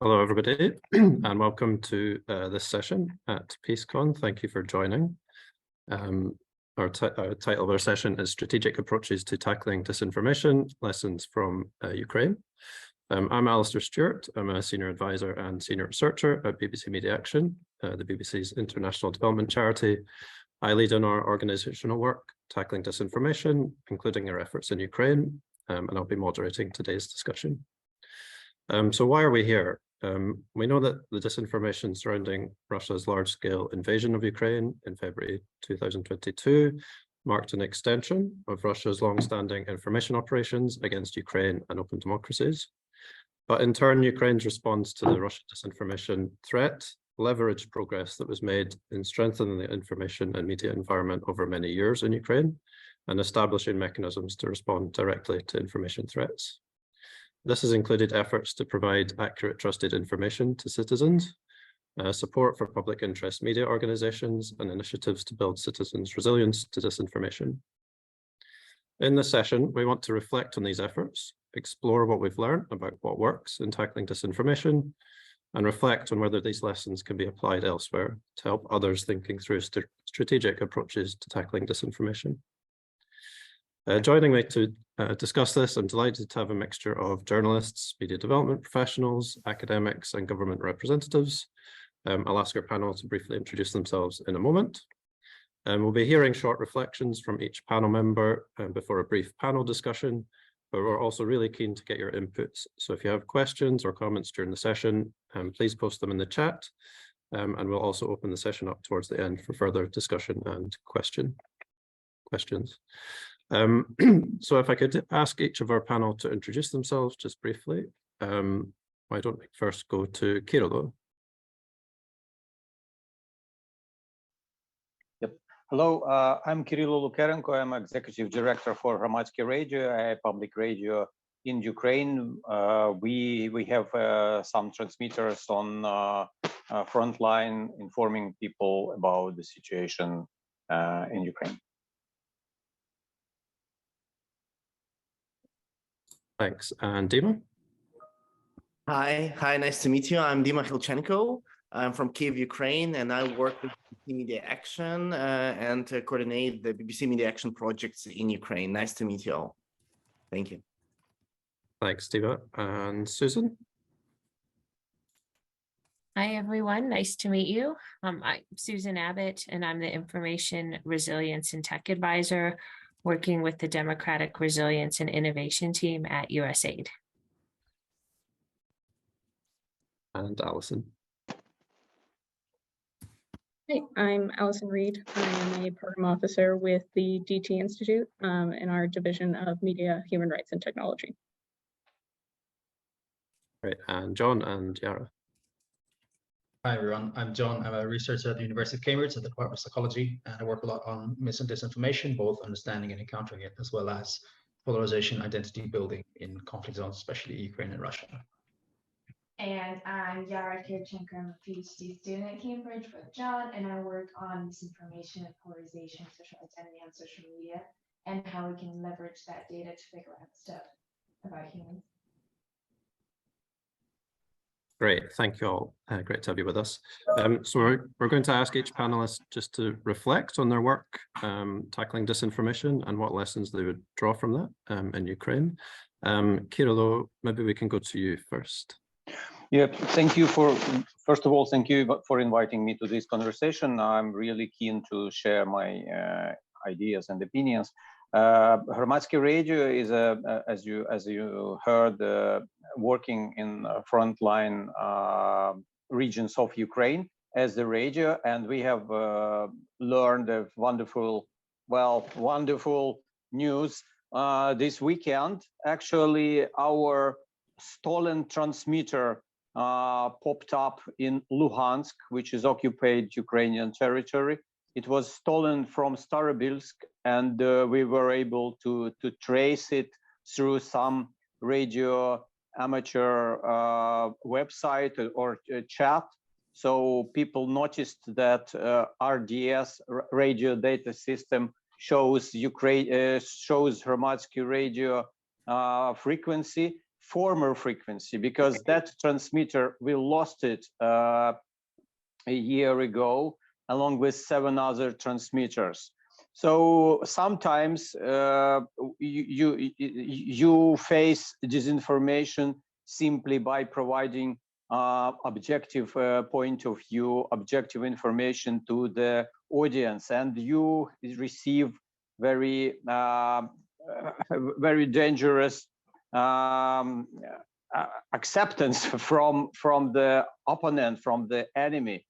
Hello, everybody, and welcome to this session at PeaceCon. Thank you for joining. Our title of our session is Strategic Approaches to Tackling Disinformation, Lessons from Ukraine. I'm Alistair Stewart. I'm a Senior Advisor and Senior Researcher at BBC Media Action, the BBC's international development charity. I lead on our organisational work tackling disinformation, including our efforts in Ukraine, and I'll be moderating today's discussion. So why are we here? We know that the disinformation surrounding Russia's large-scale invasion of Ukraine in February 2022 marked an extension of Russia's long-standing information operations against Ukraine and open democracies. But in turn, Ukraine's response to the Russian disinformation threat leveraged progress that was made in strengthening the information and media environment over many years in Ukraine and establishing mechanisms to respond directly to information threats. This has included efforts to provide accurate, trusted information to citizens, support for public interest media organizations, and initiatives to build citizens' resilience to disinformation. In this session, we want to reflect on these efforts, explore what we've learned about what works in tackling disinformation, and reflect on whether these lessons can be applied elsewhere to help others thinking through strategic approaches to tackling disinformation. Joining me to discuss this, I'm delighted to have a mixture of journalists, media development professionals, academics, and government representatives. I'll ask our panel to briefly introduce themselves in a moment. We'll be hearing short reflections from each panel member before a brief panel discussion, but we're also really keen to get your inputs. So if you have questions or comments during the session, please post them in the chat, and we'll also open the session up towards the end for further discussion and questions. So if I could ask each of our panel to introduce themselves just briefly. Why don't we first go to Kirilo? Yep. Hello, I'm Kirilo Lukarenko. I'm Executive Director for Hromadske Radio, a public radio in Ukraine. We have some transmitters on frontline informing people about the situation in Ukraine. Thanks. And Dima? Hi, nice to meet you. I'm Dima Khilchenko. I'm from Kyiv, Ukraine, and I work with BBC Media Action and coordinate the BBC Media Action projects in Ukraine. Nice to meet you all. Thank you. Thanks, Dima. And Susan? Hi, everyone. Nice to meet you. I'm Susan Abbott, and I'm the Information Resilience and Tech Advisor working with the Democratic Resilience and Innovation team at USAID. And Alison. Hey, I'm Allison Reed. I am a program officer with the DT Institute in our Division of Media, Human Rights, and Technology. Great. And John and Yara. Hi, everyone. I'm John. I'm a researcher at the University of Cambridge at the Department of Psychology, and I work a lot on mis and disinformation, both understanding and encountering it, as well as polarization, identity building in conflict zones, especially Ukraine and Russia. And I'm Yara Kirchenko. I'm a PhD student at Cambridge with John, and I work on misinformation and polarization, social identity on social media, and how we can leverage that data to figure out stuff about humans. Great, thank you all. Great to have you with us. So we're going to ask each panelist just to reflect on their work tackling disinformation and what lessons they would draw from that in Ukraine. Kirilo, maybe we can go to you first. Yeah, thank you first of all, thank you for inviting me to this conversation. I'm really keen to share my ideas and opinions. Hromadske Radio is, as you heard, working in frontline regions of Ukraine as the radio, and we have learned of wonderful news this weekend. Actually, our stolen transmitter popped up in Luhansk, which is occupied Ukrainian territory. It was stolen from Starobilsk, and we were able to trace it through some radio amateur website or chat. So people noticed that RDS, radio data system, shows Hromadske Radio frequency, former frequency, because that transmitter, we lost it a year ago, along with 7 other transmitters. So sometimes you face disinformation simply by providing objective point of view, objective information to the audience, and you receive very very dangerous acceptance from the opponent, from the enemy.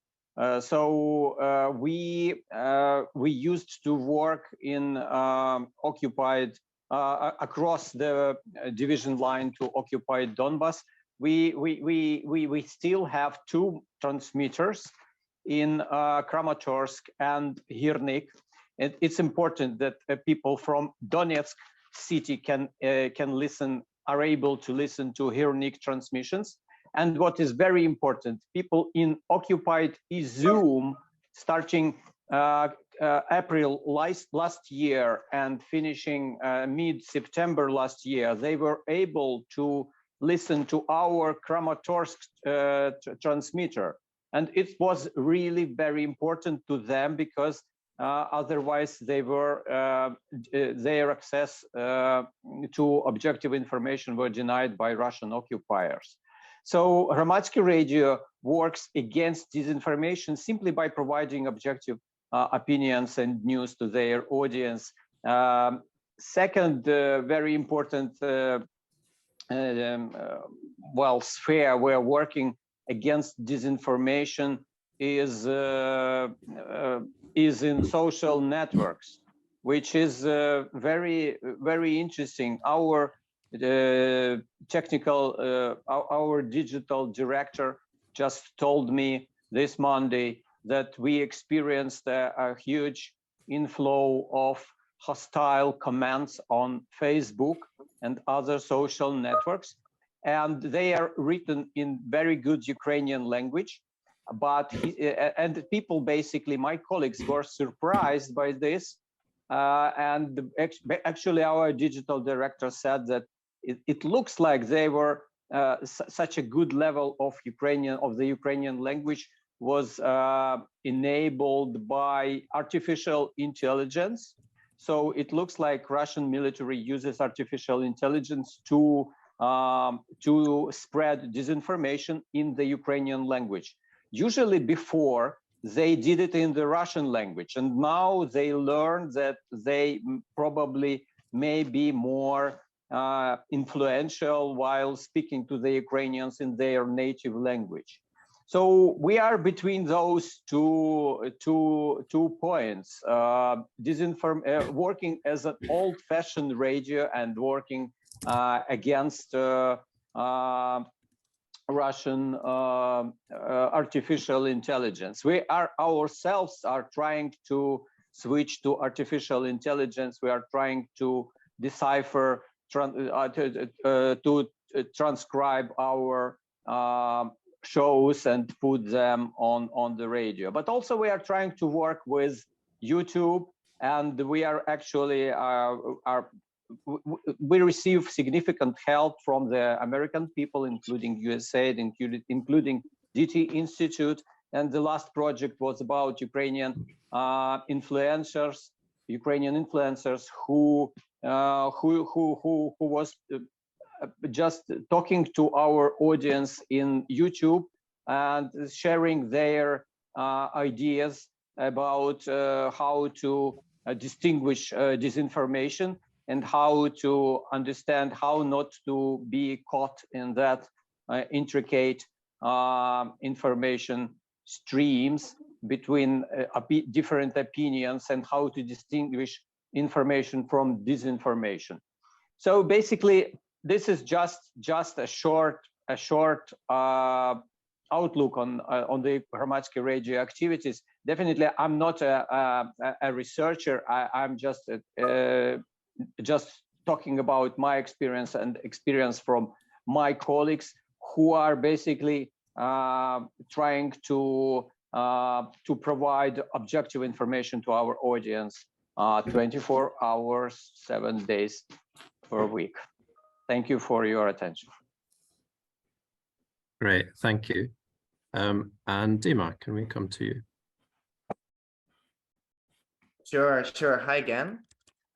We used to work in occupied across the division line to occupied Donbas. We still have 2 transmitters in Kramatorsk and Hirnik. It's important that people from Donetsk city can listen, are able to listen to Hirnik transmissions. And what is very important, people in occupied Izum, starting April last year and finishing mid-September last year, they were able to listen to our Kramatorsk transmitter. And it was really very important to them, because otherwise they were their access to objective information were denied by Russian occupiers. So Hromadske Radio works against disinformation simply by providing objective opinions and news to their audience. Second, very important sphere we're working against disinformation is in social networks, which is very, very interesting. Our our digital director just told me this Monday that we experienced a huge inflow of hostile comments on Facebook and other social networks, and they are written in very good Ukrainian language. But and people, basically my colleagues, were surprised by this, and actually our digital director said that it looks like they were such a good level of the Ukrainian language was enabled by artificial intelligence. So it looks like Russian military uses artificial intelligence to spread disinformation in the Ukrainian language. Usually before, they did it in the Russian language, and now they learned that they probably may be more influential while speaking to the Ukrainians in their native language. So we are between those two points, working as an old-fashioned radio and working against Russian artificial intelligence. We are ourselves are trying to switch to artificial intelligence. We are trying to decipher, to transcribe our shows and put them on the radio. But also we are trying to work with YouTube, and we are actually we receive significant help from the American people, including USAID, including DT Institute. And the last project was about Ukrainian influencers who was just talking to our audience in YouTube and sharing their ideas about how to distinguish disinformation and how to understand how not to be caught in that intricate information streams between different opinions, and how to distinguish information from disinformation. So basically, this is just a short outlook on the Hromadske Radio activities. Definitely, I'm not a researcher. I'm just talking about my experience and experience from my colleagues who are basically trying to provide objective information to our audience 24 hours, 7 days per week. Thank you for your attention. Great, thank you. And Dima, can we come to you? Sure. Hi again.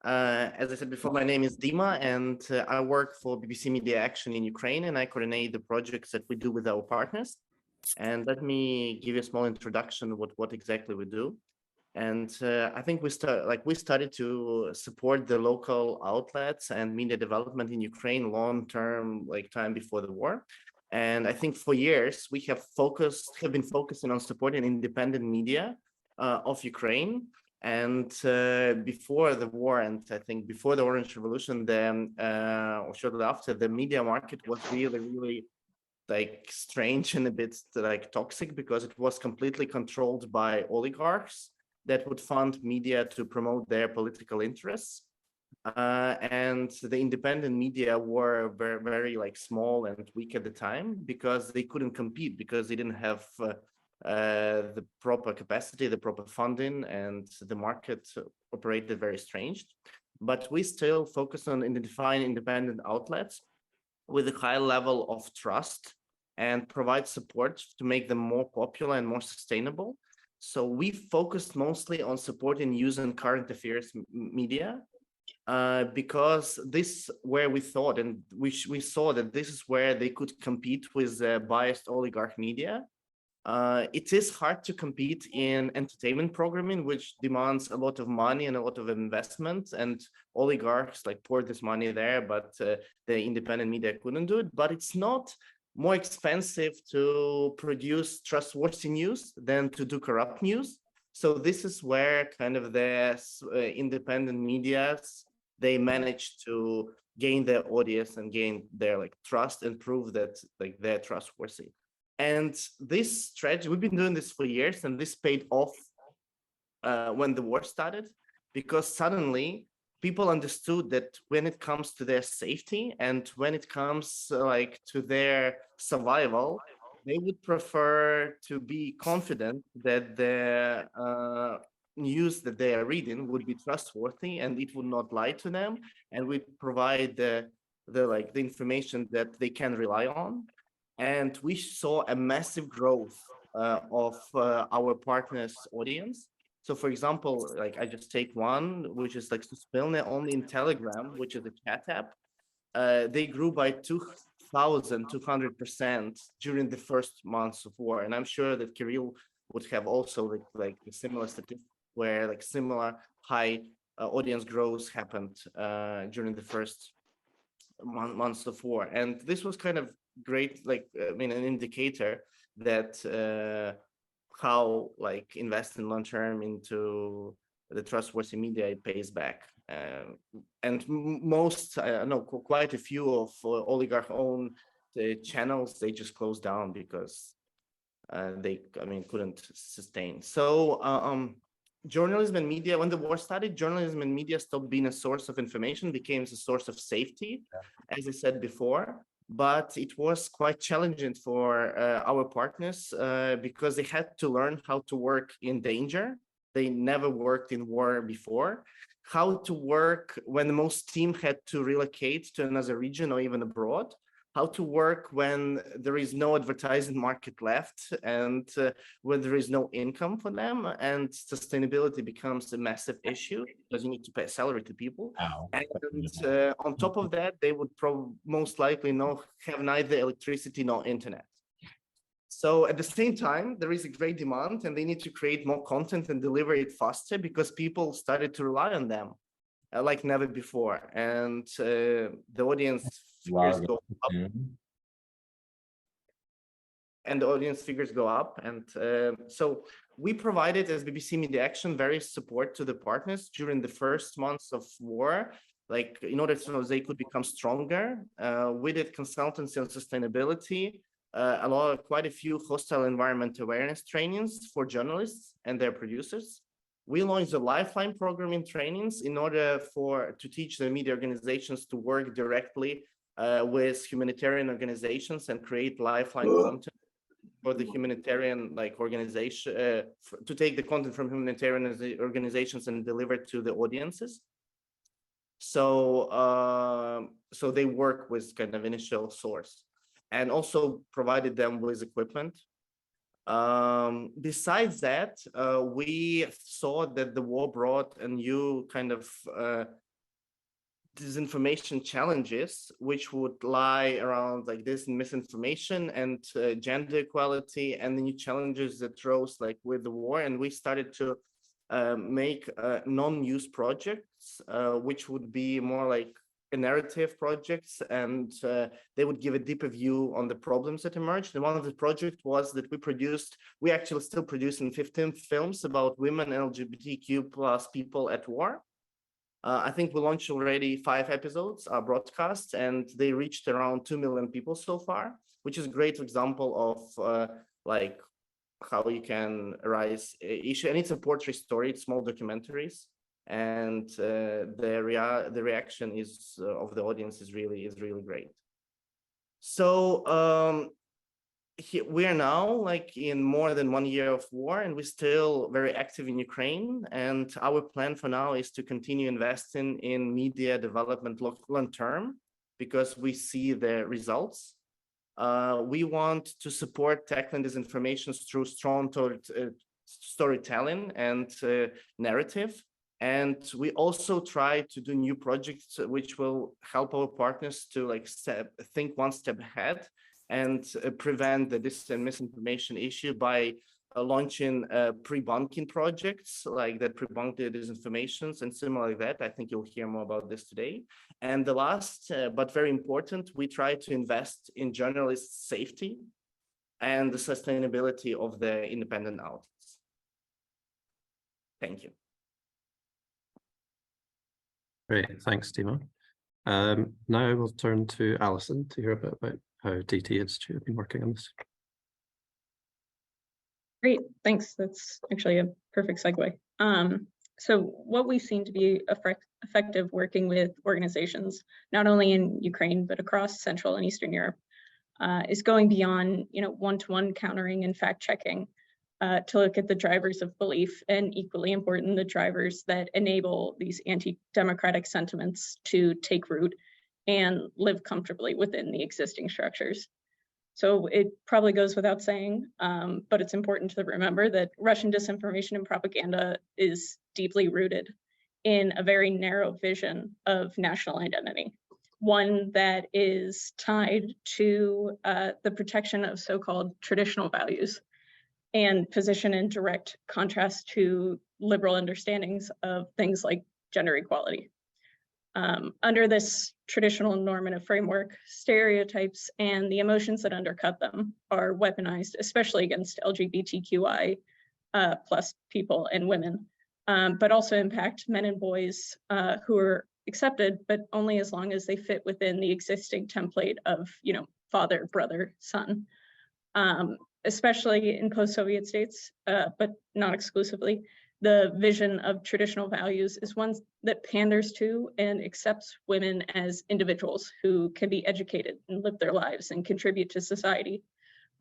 As I said before, my name is Dima, and I work for BBC Media Action in Ukraine, and I coordinate the projects that we do with our partners. And let me give you a small introduction of what exactly we do. And I think we started to support the local outlets and media development in Ukraine long-term, like time before the war. And I think for years we have been focusing on supporting independent media of Ukraine. And before the war, and I think before the Orange Revolution, then or shortly after, the media market was really like strange and a bit like toxic, because it was completely controlled by oligarchs that would fund media to promote their political interests. And the independent media were very like small and weak at the time, because they couldn't compete, because they didn't have the proper capacity, the proper funding, and the market operated very strange. But we still focus on identifying independent outlets with a high level of trust and provide support to make them more popular and more sustainable. So we focused mostly on supporting news and current affairs media, because this where we thought, and we saw that this is where they could compete with biased oligarch media. It is hard to compete in entertainment programming, which demands a lot of money and a lot of investment, and oligarchs like poured this money there, but the independent media couldn't do it. But it's not more expensive to produce trustworthy news than to do corrupt news. So this is where kind of the independent medias, they manage to gain their audience and gain their like trust and prove that like they're trustworthy. And this strategy, we've been doing this for years, and this paid off when the war started, because suddenly people understood that when it comes to their safety and when it comes like to their survival, they would prefer to be confident that the news that they are reading would be trustworthy and it would not lie to them, and would provide the information that they can rely on. And we saw a massive growth of our partners' audience. So, for example, like I just take one, which is like Peacebuilding, only in Telegram, which is a chat app. They grew by 2,200% during the first months of war, and I'm sure that Kirill would have also like a similar statistic where like similar high audience growth happened during the first months of war. And this was kind of great, like I mean, an indicator that how like investing long term into the trustworthy media, it pays back. And most, no, quite a few of oligarch-owned channels, they just closed down because they, I mean, couldn't sustain. So journalism and media, when the war started, journalism and media stopped being a source of information, became a source of safety, as I said before. But it was quite challenging for our partners because they had to learn how to work in danger. They never worked in war before. How to work when most team had to relocate to another region or even abroad. How to work when there is no advertising market left and when there is no income for them, and sustainability becomes a massive issue because you need to pay salary to people. And on top of that, they would most likely have neither electricity nor internet. So at the same time, there is a great demand and they need to create more content and deliver it faster because people started to rely on them like never before. And the audience figures go up. And the audience figures go up. And so we provided, as BBC Media Action, various support to the partners during the first months of war, like in order so they could become stronger. We did consultancy on sustainability, quite a few hostile environment awareness trainings for journalists and their producers. We launched a lifeline program in trainings in order to teach the media organizations to work directly with humanitarian organizations and create lifeline content for the humanitarian organization, to take the content from humanitarian organizations and deliver it to the audiences. So they work with kind of initial source, and also provided them with equipment. Besides that, we saw that the war brought a new kind of disinformation challenges, which would lie around like this misinformation and gender equality, and the new challenges that rose like with the war. And we started to make non-news projects, which would be more like a narrative projects, and they would give a deeper view on the problems that emerged. And one of the projects was that we actually still producing 15 films about women and LGBTQ plus people at war. I think we launched already 5 episodes, broadcasts, and they reached around 2 million people so far, which is a great example of like how you can rise issue. And it's a portrait story, it's small documentaries, and the reaction is of the audience is really great. So we are now like in more than 1 year of war, and we're still very active in Ukraine. And our plan for now is to continue investing in media development long term, because we see the results. We want to support tackling disinformation through strong storytelling and narrative. And we also try to do new projects which will help our partners to like think one step ahead and prevent the dis and misinformation issue by launching pre-bunking projects like that pre-bunk the disinformations and similar like that. I think you'll hear more about this today. And the last, but very important, we try to invest in journalist safety and the sustainability of the independent outlets. Thank you. Great, thanks, Dima. Now we'll turn to Alison to hear a bit about how DT Institute have been working on this. Great, thanks. That's actually a perfect segue. So what we've seen to be effective working with organizations, not only in Ukraine, but across Central and Eastern Europe, is going beyond, one-to-one countering and fact-checking to look at the drivers of belief, and equally important, the drivers that enable these anti-democratic sentiments to take root and live comfortably within the existing structures. So it probably goes without saying, but it's important to remember that Russian disinformation and propaganda is deeply rooted in a very narrow vision of national identity, one that is tied to the protection of so-called traditional values and position in direct contrast to liberal understandings of things like gender equality. Under this traditional normative framework, stereotypes and the emotions that undercut them are weaponized, especially against LGBTQI plus people and women, but also impact men and boys who are accepted, but only as long as they fit within the existing template of, father, brother, son. Especially in post-Soviet states, but not exclusively, the vision of traditional values is one that panders to and accepts women as individuals who can be educated and live their lives and contribute to society.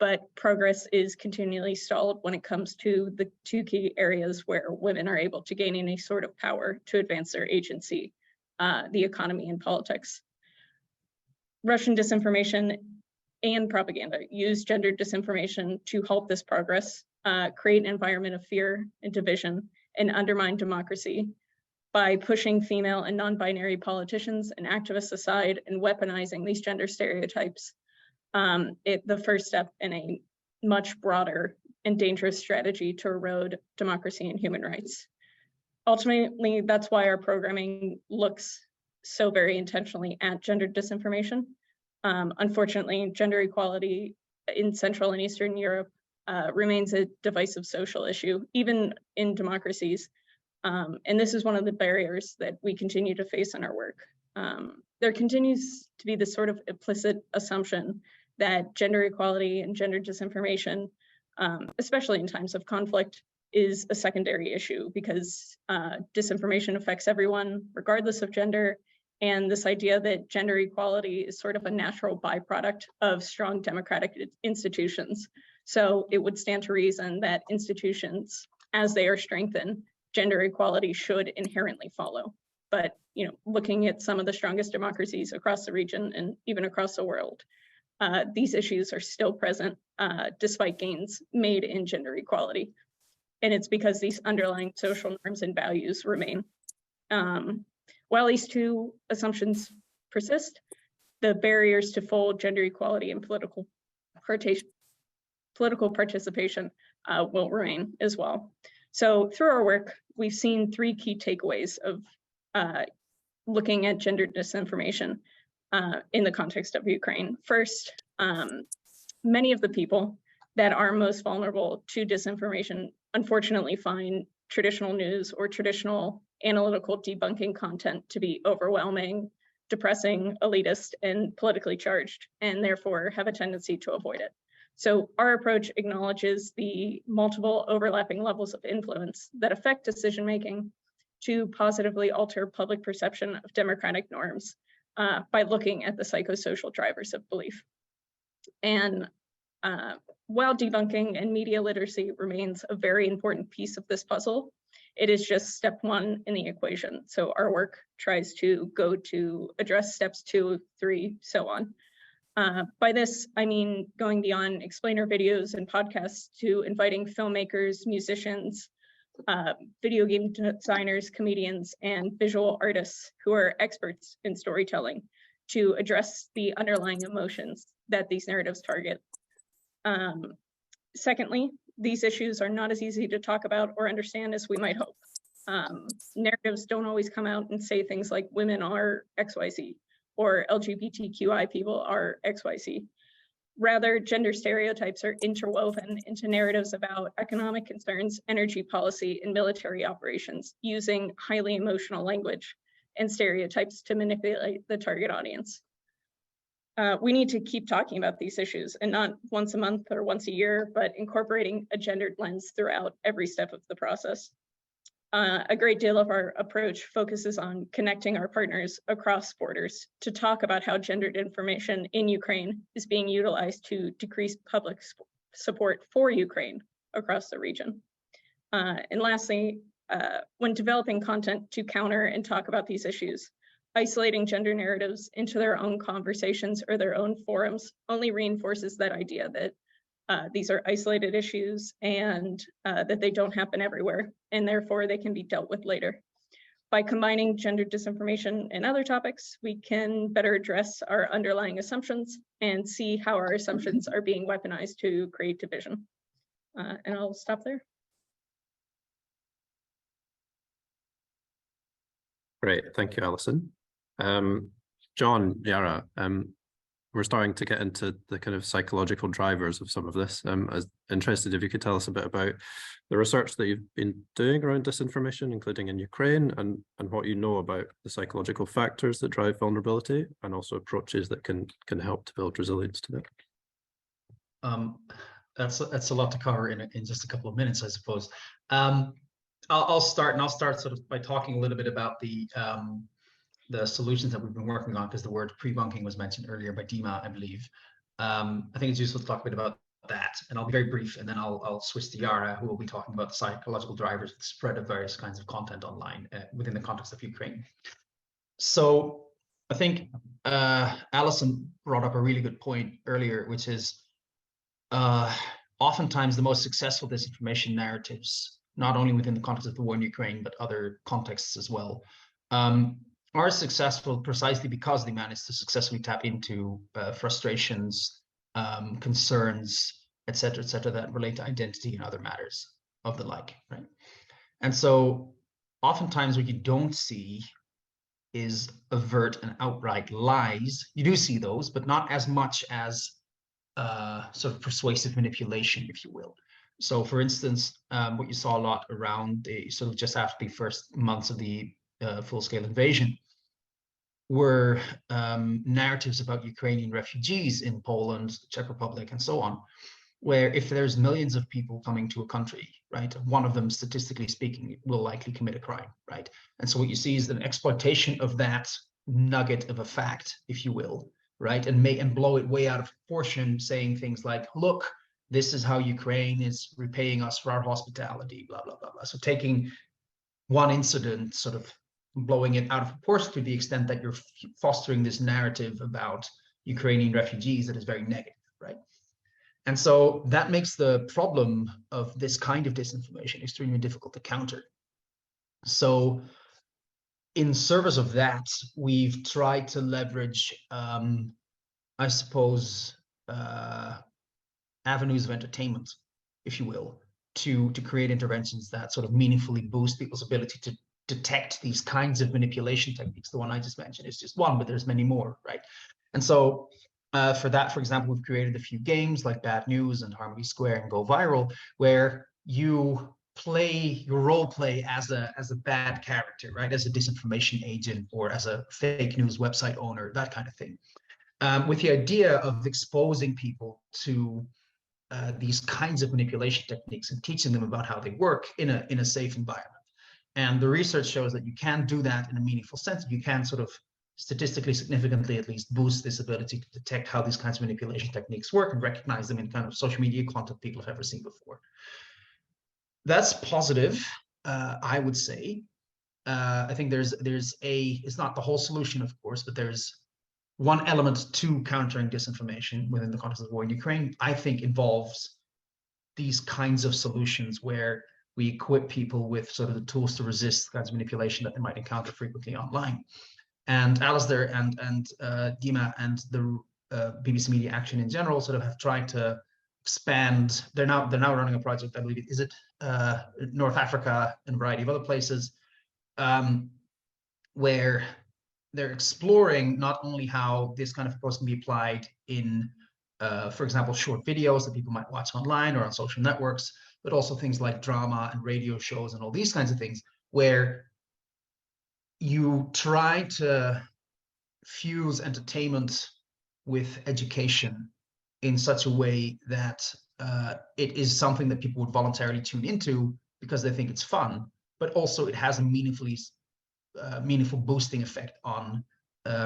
But progress is continually stalled when it comes to the 2 key areas where women are able to gain any sort of power to advance their agency, the economy and politics. Russian disinformation and propaganda use gender disinformation to halt this progress, create an environment of fear and division, and undermine democracy by pushing female and non-binary politicians and activists aside and weaponizing these gender stereotypes. The first step in a much broader and dangerous strategy to erode democracy and human rights. Ultimately, that's why our programming looks so very intentionally at gender disinformation. Unfortunately, gender equality in Central and Eastern Europe remains a divisive social issue, even in democracies. And this is one of the barriers that we continue to face in our work. There continues to be this sort of implicit assumption that gender equality and gender disinformation, especially in times of conflict, is a secondary issue because disinformation affects everyone regardless of gender. And this idea that gender equality is sort of a natural byproduct of strong democratic institutions. So it would stand to reason that institutions, as they are strengthened, gender equality should inherently follow. but looking at some of the strongest democracies across the region and even across the world, these issues are still present despite gains made in gender equality. And it's because these underlying social norms and values remain. While these two assumptions persist, the barriers to full gender equality and political participation will remain as well. So through our work, we've seen three key takeaways of looking at gender disinformation in the context of Ukraine. First, many of the people that are most vulnerable to disinformation unfortunately find traditional news or traditional analytical debunking content to be overwhelming, depressing, elitist, and politically charged, and therefore have a tendency to avoid it. So our approach acknowledges the multiple overlapping levels of influence that affect decision-making to positively alter public perception of democratic norms by looking at the psychosocial drivers of belief. And while debunking and media literacy remains a very important piece of this puzzle, it is just step one in the equation. So our work tries to go to address steps 2, 3, so on. By this, I mean going beyond explainer videos and podcasts to inviting filmmakers, musicians, video game designers, comedians, and visual artists who are experts in storytelling to address the underlying emotions that these narratives target. Secondly, these issues are not as easy to talk about or understand as we might hope. Narratives don't always come out and say things like women are XYZ or LGBTQI people are XYZ. Rather, gender stereotypes are interwoven into narratives about economic concerns, energy policy, and military operations using highly emotional language and stereotypes to manipulate the target audience. We need to keep talking about these issues, and not once a month or once a year, but incorporating a gendered lens throughout every step of the process. A great deal of our approach focuses on connecting our partners across borders to talk about how gendered information in Ukraine is being utilized to decrease public support for Ukraine across the region. And lastly, when developing content to counter and talk about these issues, isolating gender narratives into their own conversations or their own forums only reinforces that idea that these are isolated issues and that they don't happen everywhere, and therefore they can be dealt with later. By combining gender disinformation and other topics, we can better address our underlying assumptions and see how our assumptions are being weaponized to create division. And I'll stop there. Great, thank you, Alison. John, Yara, we're starting to get into the kind of psychological drivers of some of this. I was interested if you could tell us a bit about the research that you've been doing around disinformation, including in Ukraine, and what you know about the psychological factors that drive vulnerability, and also approaches that can help to build resilience to that. That's a lot to cover in just a couple of minutes, I suppose. I'll start sort of by talking a little bit about the solutions that we've been working on, because the word pre-bunking was mentioned earlier by Dima, I believe. I think it's useful to talk a bit about that, and I'll be very brief, and then I'll switch to Yara, who will be talking about the psychological drivers of the spread of various kinds of content online within the context of Ukraine. So I think Alison brought up a really good point earlier, which is oftentimes the most successful disinformation narratives, not only within the context of the war in Ukraine, but other contexts as well, are successful precisely because they manage to successfully tap into frustrations, concerns, et cetera, that relate to identity and other matters of the like, right? And so oftentimes what you don't see is overt and outright lies. You do see those, but not as much as sort of persuasive manipulation, if you will. So for instance, what you saw a lot around the sort of just after the first months of the full-scale invasion were narratives about Ukrainian refugees in Poland, Czech Republic, and so on, where if there's millions of people coming to a country, right, one of them, statistically speaking, will likely commit a crime, right? And so what you see is an exploitation of that nugget of a fact, if you will, right, and blow it way out of proportion, saying things like, look, this is how Ukraine is repaying us for our hospitality, blah, blah, blah, blah. So taking one incident, sort of blowing it out of proportion to the extent that you're fostering this narrative about Ukrainian refugees that is very negative, right? And so that makes the problem of this kind of disinformation extremely difficult to counter. So in service of that, we've tried to leverage, I suppose, avenues of entertainment, if you will, to create interventions that sort of meaningfully boost people's ability to detect these kinds of manipulation techniques. The one I just mentioned is just one, but there's many more, right? And so for that, for example, we've created a few games like Bad News and Harmony Square and Go Viral, where you role play as a bad character, right? As a disinformation agent or as a fake news website owner, that kind of thing. With the idea of exposing people to these kinds of manipulation techniques and teaching them about how they work in a safe environment. And the research shows that you can do that in a meaningful sense. You can sort of statistically significantly at least boost this ability to detect how these kinds of manipulation techniques work and recognize them in kind of social media content people have ever seen before. That's positive, I would say. I think it's not the whole solution, of course, but there's one element to countering disinformation within the context of the war in Ukraine, I think, involves these kinds of solutions where we equip people with sort of the tools to resist kinds of manipulation that they might encounter frequently online. And Alistair and Dima and the BBC Media Action in general sort of have tried to expand. They're now running a project, I believe, is it North Africa and a variety of other places, where they're exploring not only how this kind of approach can be applied in, for example, short videos that people might watch online or on social networks, but also things like drama and radio shows and all these kinds of things, where you try to fuse entertainment with education in such a way that it is something that people would voluntarily tune into because they think it's fun, but also it has a meaningful boosting effect on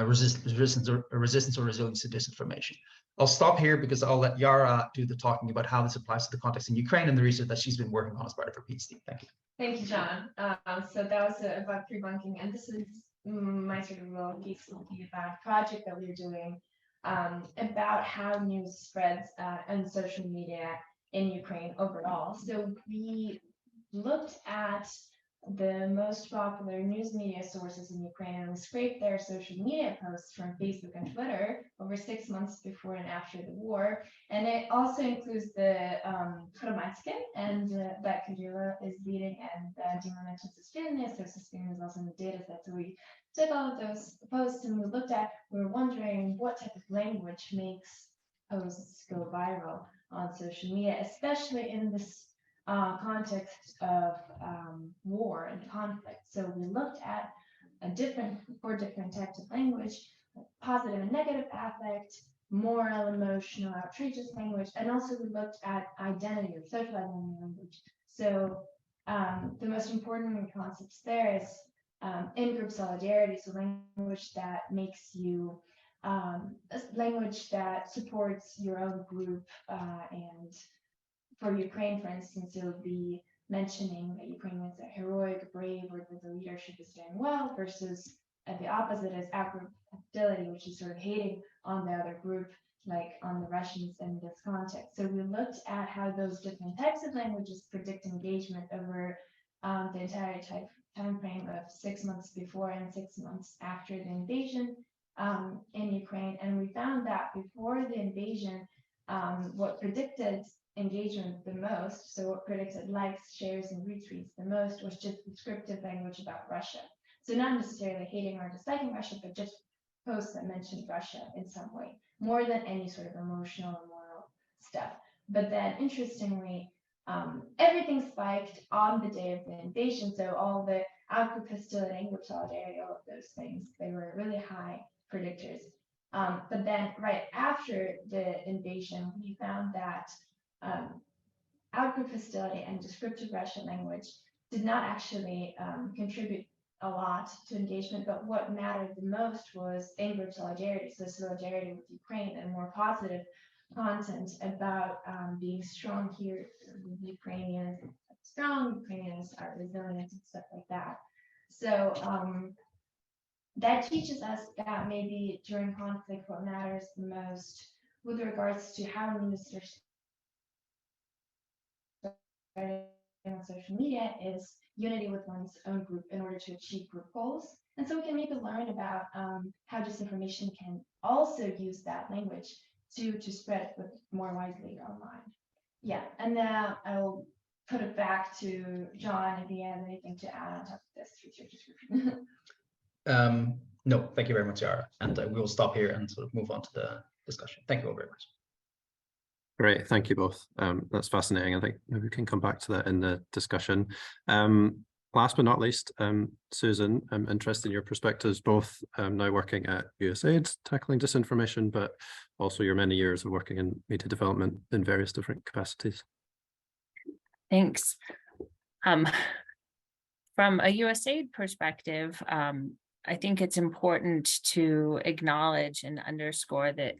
resistance or resilience to disinformation. I'll stop here because I'll let Yara do the talking about how this applies to the context in Ukraine and the research that she's been working on as part of her PhD. Thank you. Thank you, John. So that was about pre-bunking, and this is my sort of role piece will be about a project that we're doing about how news spreads on social media in Ukraine overall. So we looked at the most popular news media sources in Ukraine and we scraped their social media posts from Facebook and Twitter over 6 months before and after the war. And it also includes the Hromadske, and that Kirilla is leading, and Dima mentioned Suspirinia, so Suspirinia is also in the data set. So we took all of those posts and we were wondering what type of language makes posts go viral on social media, especially in this context of war and conflict. So we looked at four different types of language: positive and negative affect, moral, emotional, outrageous language, and also we looked at identity or social identity language. So the most important concepts there is in-group solidarity, so language that makes you language that supports your own group and for Ukraine, for instance, it would be mentioning that Ukrainians are heroic, brave, or that the leadership is doing well, versus the opposite is outgroup hostility, which is sort of hating on the other group, like on the Russians in this context. So we looked at how those different types of languages predict engagement over the entire time frame of 6 months before and 6 months after the invasion in Ukraine. And we found that before the invasion, what predicted engagement the most, so what predicted likes, shares, and retweets the most, was just descriptive language about Russia. So not necessarily hating or disliking Russia, but just posts that mentioned Russia in some way, more than any sort of emotional or moral stuff. But then interestingly, everything spiked on the day of the invasion. So all the outgroup hostility, in-group solidarity, all of those things, they were really high predictors. But then right after the invasion, we found that outgroup hostility and descriptive Russian language did not actually contribute a lot to engagement, but what mattered the most was in-group solidarity, so solidarity with Ukraine and more positive content about being strong here, Ukrainians strong, Ukrainians are resilient and stuff like that. So that teaches us that maybe during conflict, what matters the most with regards to how news are on social media is unity with one's own group in order to achieve group goals. And so we can maybe learn about how disinformation can also use that language to spread more widely online. Yeah, and now I'll put it back to John if he has anything to add on top of this research description. No, thank you very much, Yara. And we will stop here and sort of move on to the discussion. Thank you all very much. Great, thank you both. That's fascinating. I think maybe we can come back to that in the discussion. Last but not least, Susan, I'm interested in your perspectives, both now working at USAID, tackling disinformation, but also your many years of working in media development in various different capacities. Thanks. From a USAID perspective, I think it's important to acknowledge and underscore that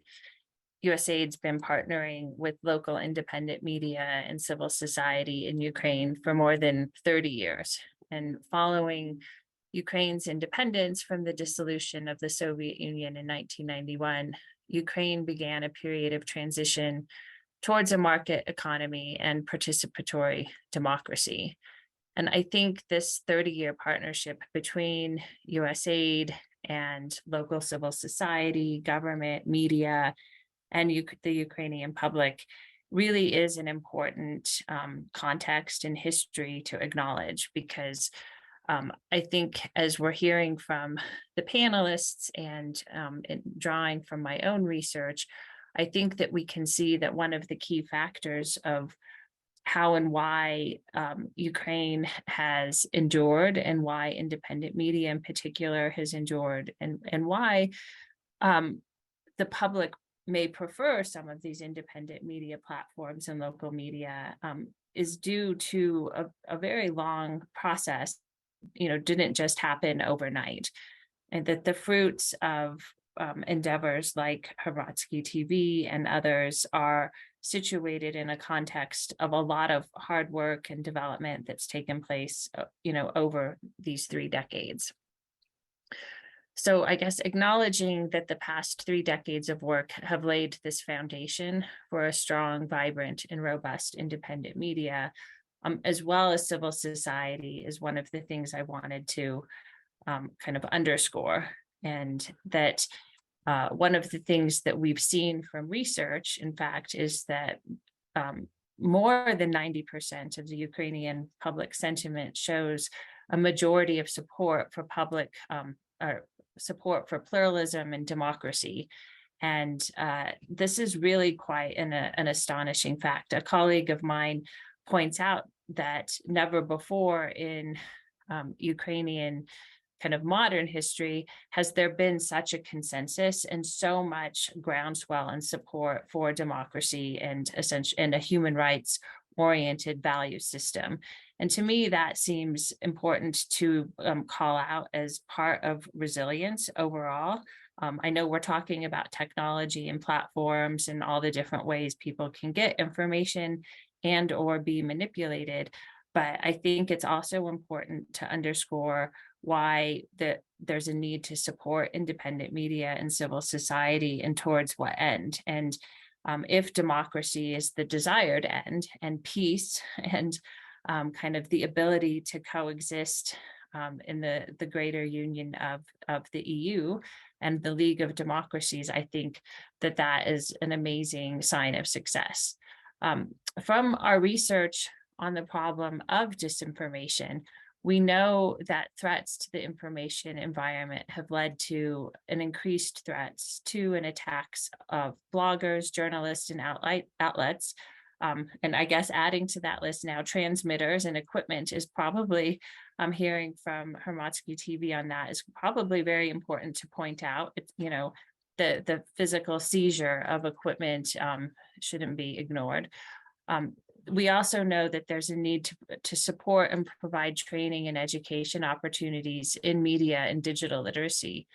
USAID's been partnering with local independent media and civil society in Ukraine for more than 30 years. And following Ukraine's independence from the dissolution of the Soviet Union in 1991, Ukraine began a period of transition towards a market economy and participatory democracy. And I think this 30-year partnership between USAID and local civil society, government, media, and the Ukrainian public really is an important context and history to acknowledge, because I think as we're hearing from the panelists and drawing from my own research, I think that we can see that one of the key factors of how and why Ukraine has endured, and why independent media in particular has endured, and why the public may prefer some of these independent media platforms and local media is due to a very long process, didn't just happen overnight. And that the fruits of endeavors like Hrvatsky TV and others are situated in a context of a lot of hard work and development that's taken place, over these 3 decades. So I guess acknowledging that the past 3 decades of work have laid this foundation for a strong, vibrant, and robust independent media, as well as civil society, is one of the things I wanted to kind of underscore. And that one of the things that we've seen from research, in fact, is that more than 90% of the Ukrainian public sentiment shows a majority of support for support for pluralism and democracy. And this is really quite an astonishing fact. A colleague of mine points out that never before in Ukrainian kind of modern history has there been such a consensus and so much groundswell and support for democracy and a human rights oriented value system. And to me, that seems important to call out as part of resilience overall. I know we're talking about technology and platforms and all the different ways people can get information and or be manipulated, but I think it's also important to underscore why there's a need to support independent media and civil society, and towards what end. And if democracy is the desired end, and peace and kind of the ability to coexist in the greater union of the EU and the League of Democracies, I think that is an amazing sign of success. From our research on the problem of disinformation, we know that threats to the information environment have led to an increased threats to and attacks of bloggers, journalists, and outlets. And I guess adding to that list now, transmitters and equipment is probably, I'm hearing from Hrvatsky TV on that, is probably very important to point out. It's, the physical seizure of equipment shouldn't be ignored. We also know that there's a need to support and provide training and education opportunities in media and digital literacy.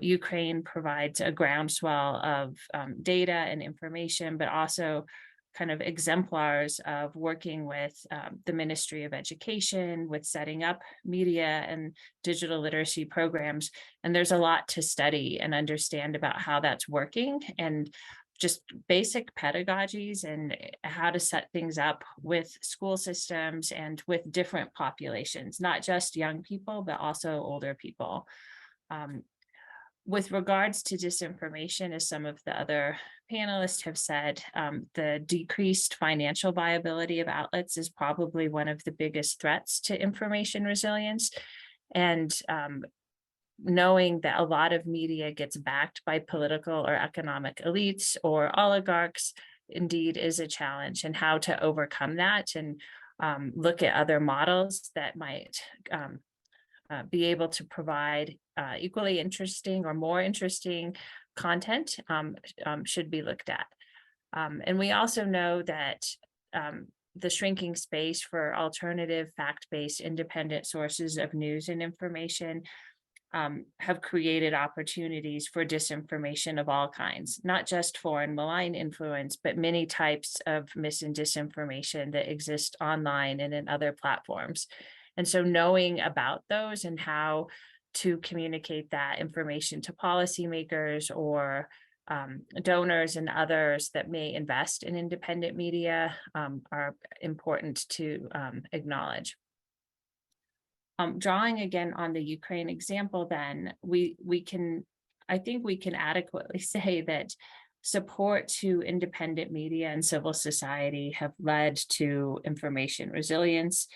Ukraine provides a groundswell of data and information, but also kind of exemplars of working with the Ministry of Education, with setting up media and digital literacy programs. And there's a lot to study and understand about how that's working, and just basic pedagogies and how to set things up with school systems and with different populations, not just young people, but also older people. With regards to disinformation, as some of the other panelists have said, the decreased financial viability of outlets is probably one of the biggest threats to information resilience. And knowing that a lot of media gets backed by political or economic elites or oligarchs indeed is a challenge, and how to overcome that and look at other models that might be able to provide equally interesting or more interesting content should be looked at. And we also know that the shrinking space for alternative, fact-based, independent sources of news and information have created opportunities for disinformation of all kinds, not just foreign malign influence, but many types of mis and disinformation that exist online and in other platforms. And so knowing about those and how to communicate that information to policymakers or donors and others that may invest in independent media are important to acknowledge. Drawing again on the Ukraine example, then I think we can adequately say that support to independent media and civil society have led to information resilience.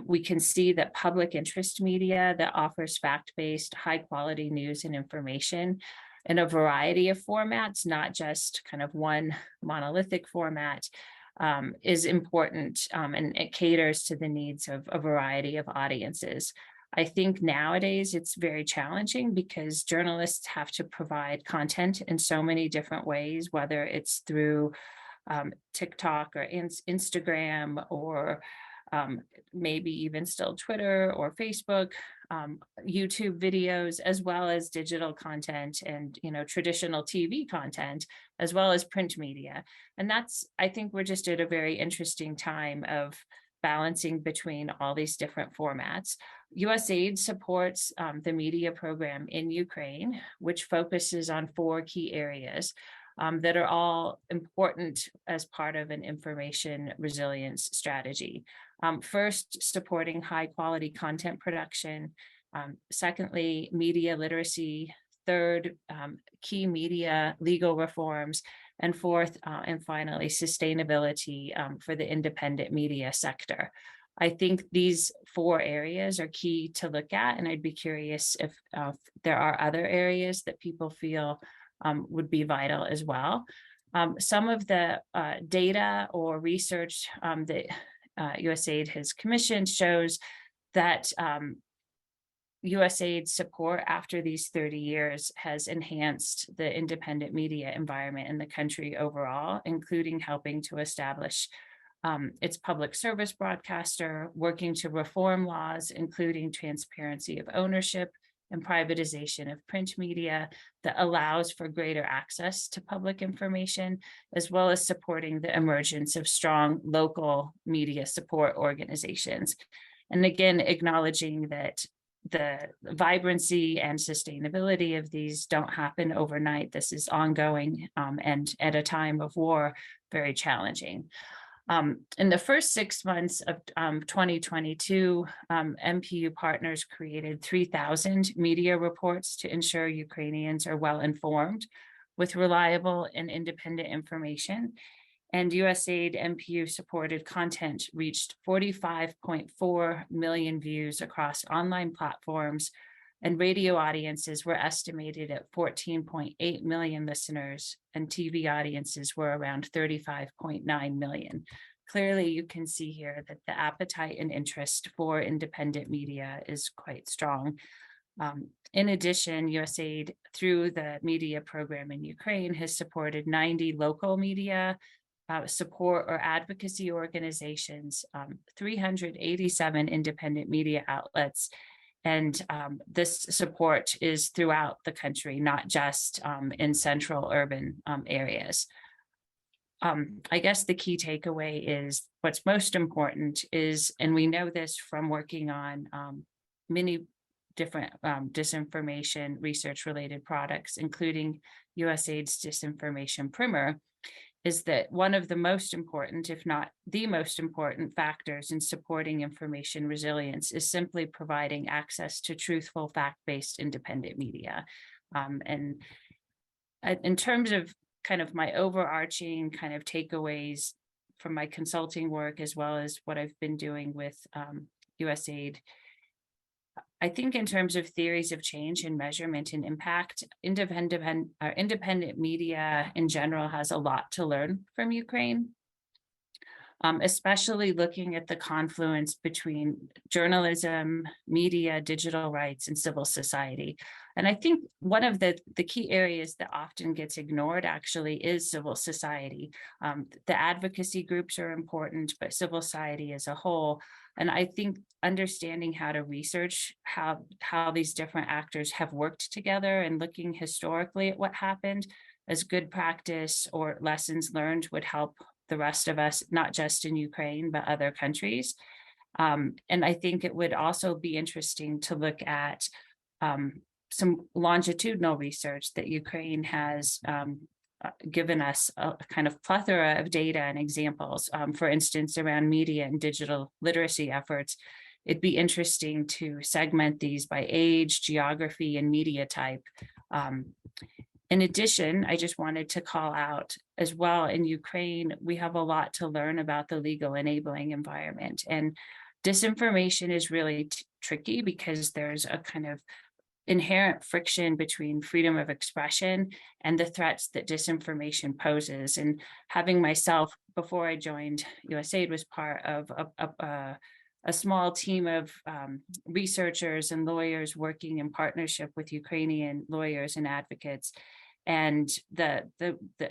We can see that public interest media that offers fact-based, high-quality news and information in a variety of formats, not just kind of one monolithic format, is important, and it caters to the needs of a variety of audiences. I think nowadays it's very challenging because journalists have to provide content in so many different ways, whether it's through TikTok or Instagram or maybe even still Twitter or Facebook, YouTube videos, as well as digital content and, traditional TV content, as well as print media. And I think we're just at a very interesting time of balancing between all these different formats. USAID supports the media program in Ukraine, which focuses on 4 key areas that are all important as part of an information resilience strategy. First, supporting high quality content production. Secondly, media literacy. Third, key media legal reforms. And fourth, and finally, sustainability for the independent media sector. I think these 4 areas are key to look at, and I'd be curious if there are other areas that people feel would be vital as well. Some of the data or research that USAID has commissioned shows that USAID support after these 30 years has enhanced the independent media environment in the country overall, including helping to establish its public service broadcaster, working to reform laws, including transparency of ownership and privatization of print media that allows for greater access to public information, as well as supporting the emergence of strong local media support organizations. And again, acknowledging that the vibrancy and sustainability of these don't happen overnight. This is ongoing and at a time of war, very challenging. In the first 6 months of 2022, MPU partners created 3,000 media reports to ensure Ukrainians are well informed with reliable and independent information. And USAID MPU supported content reached 45.4 million views across online platforms, and radio audiences were estimated at 14.8 million listeners, and TV audiences were around 35.9 million. Clearly, you can see here that the appetite and interest for independent media is quite strong. In addition, USAID, through the media program in Ukraine, has supported 90 local media support or advocacy organizations, 387 independent media outlets, and this support is throughout the country, not just in central urban areas. I guess the key takeaway is what's most important is, and we know this from working on many different disinformation research related products, including USAID's Disinformation Primer, is that one of the most important, if not the most important factors in supporting information resilience is simply providing access to truthful, fact-based, independent media. And in terms of kind of my overarching kind of takeaways from my consulting work, as well as what I've been doing with USAID, I think in terms of theories of change and measurement and impact, independent media in general has a lot to learn from Ukraine, especially looking at the confluence between journalism, media, digital rights, and civil society. And I think one of the key areas that often gets ignored actually is civil society. The advocacy groups are important, but civil society as a whole. And I think understanding how to research how these different actors have worked together and looking historically at what happened as good practice or lessons learned would help the rest of us, not just in Ukraine, but other countries. And I think it would also be interesting to look at some longitudinal research that Ukraine has given us a kind of plethora of data and examples. For instance, around media and digital literacy efforts, it'd be interesting to segment these by age, geography, and media type. In addition, I just wanted to call out as well, in Ukraine, we have a lot to learn about the legal enabling environment. And disinformation is really tricky because there's a kind of inherent friction between freedom of expression and the threats that disinformation poses. And having myself, before I joined USAID, was part of a small team of researchers and lawyers working in partnership with Ukrainian lawyers and advocates. And the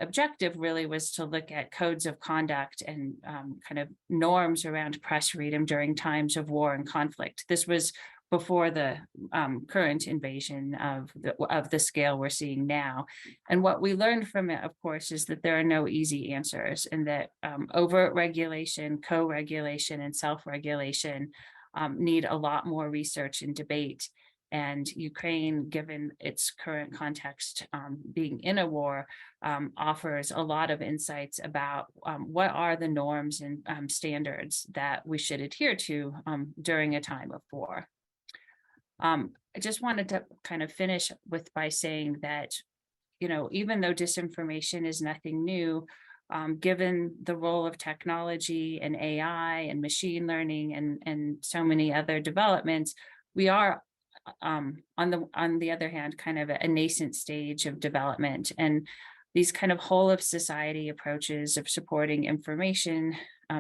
objective really was to look at codes of conduct and kind of norms around press freedom during times of war and conflict. This was before the current invasion of the scale we're seeing now. And what we learned from it, of course, is that there are no easy answers, and that overt regulation, co-regulation, and self-regulation need a lot more research and debate. And Ukraine, given its current context, being in a war, offers a lot of insights about what are the norms and standards that we should adhere to during a time of war. I just wanted to kind of finish by saying that, you know, even though disinformation is nothing new, given the role of technology and AI and machine learning and so many other developments, we are on the other hand, kind of a nascent stage of development. And these kind of whole of society approaches of supporting information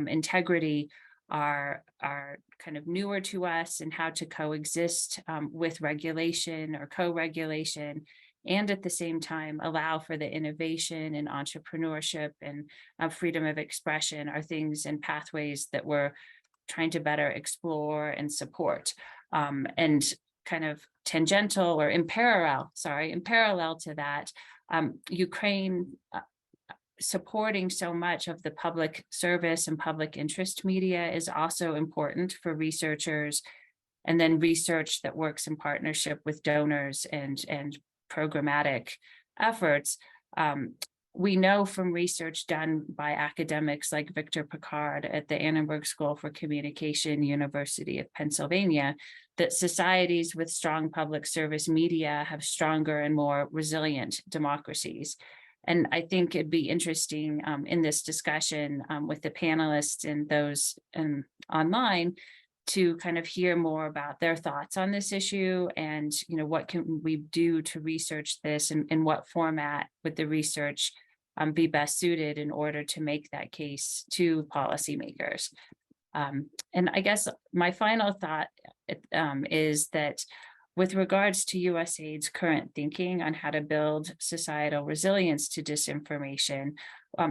integrity are kind of newer to us, and how to coexist with regulation or co-regulation, and at the same time allow for the innovation and entrepreneurship and freedom of expression are things and pathways that we're trying to better explore and support. And kind of tangential or in parallel to that, Ukraine supporting so much of the public service and public interest media is also important for researchers, and then research that works in partnership with donors and programmatic efforts. We know from research done by academics like Victor Picard at the Annenberg School for Communication, University of Pennsylvania, that societies with strong public service media have stronger and more resilient democracies. And I think it'd be interesting in this discussion with the panelists and those online to kind of hear more about their thoughts on this issue, and what can we do to research this, and in what format would the research be best suited in order to make that case to policymakers. And I guess my final thought is that with regards to USAID's current thinking on how to build societal resilience to disinformation,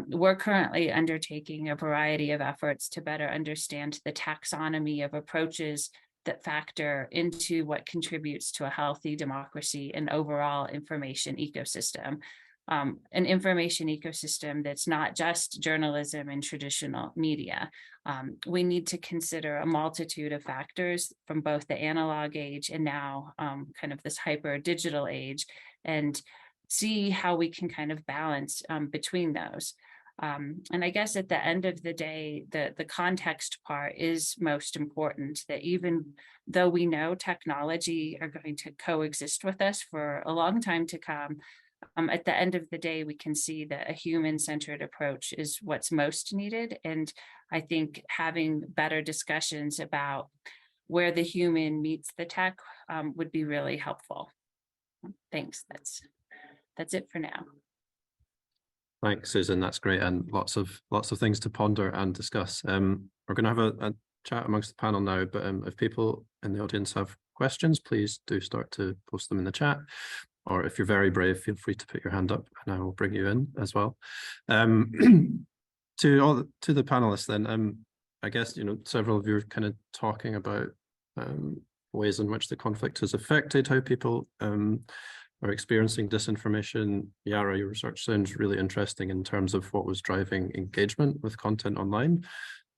we're currently undertaking a variety of efforts to better understand the taxonomy of approaches that factor into what contributes to a healthy democracy and overall information ecosystem. an information ecosystem that's not just journalism and traditional media. We need to consider a multitude of factors from both the analog age and now kind of this hyper digital age, and see how we can kind of balance between those. And I guess at the end of the day, the context part is most important, that even though we know technology are going to coexist with us for a long time to come, at the end of the day, we can see that a human-centered approach is what's most needed. And I think having better discussions about where the human meets the tech would be really helpful. Thanks. That's it for now. Thanks, Susan. That's great, and lots of things to ponder and discuss. We're going to have a chat amongst the panel now, but if people in the audience have questions, please do start to post them in the chat. Or if you're very brave, feel free to put your hand up and I will bring you in as well. To the panelists then, I guess, several of you are kind of talking about ways in which the conflict has affected how people are experiencing disinformation. Yara, your research sounds really interesting in terms of what was driving engagement with content online.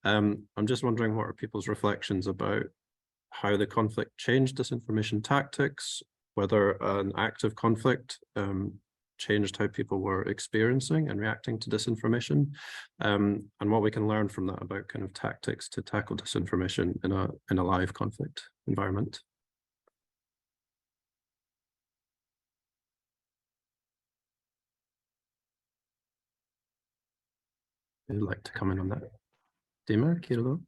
I'm just wondering, what are people's reflections about how the conflict changed disinformation tactics, whether an active conflict changed how people were experiencing and reacting to disinformation, and what we can learn from that about kind of tactics to tackle disinformation in a live conflict environment. Who'd like to comment on that? Dima, Kirilo?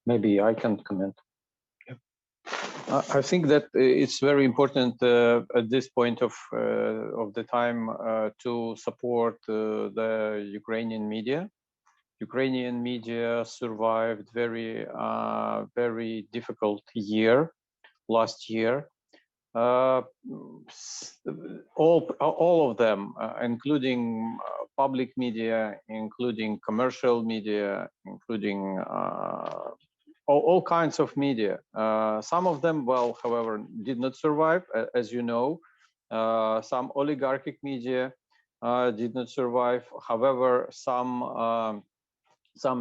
Maybe I can comment. I think that it's very important at this point of the time to support the Ukrainian media. Ukrainian media survived very difficult year last year. All of them, including public media, including commercial media, including all kinds of media. Some of them, well, however, did not survive, as you know. Some oligarchic media did not survive. However, some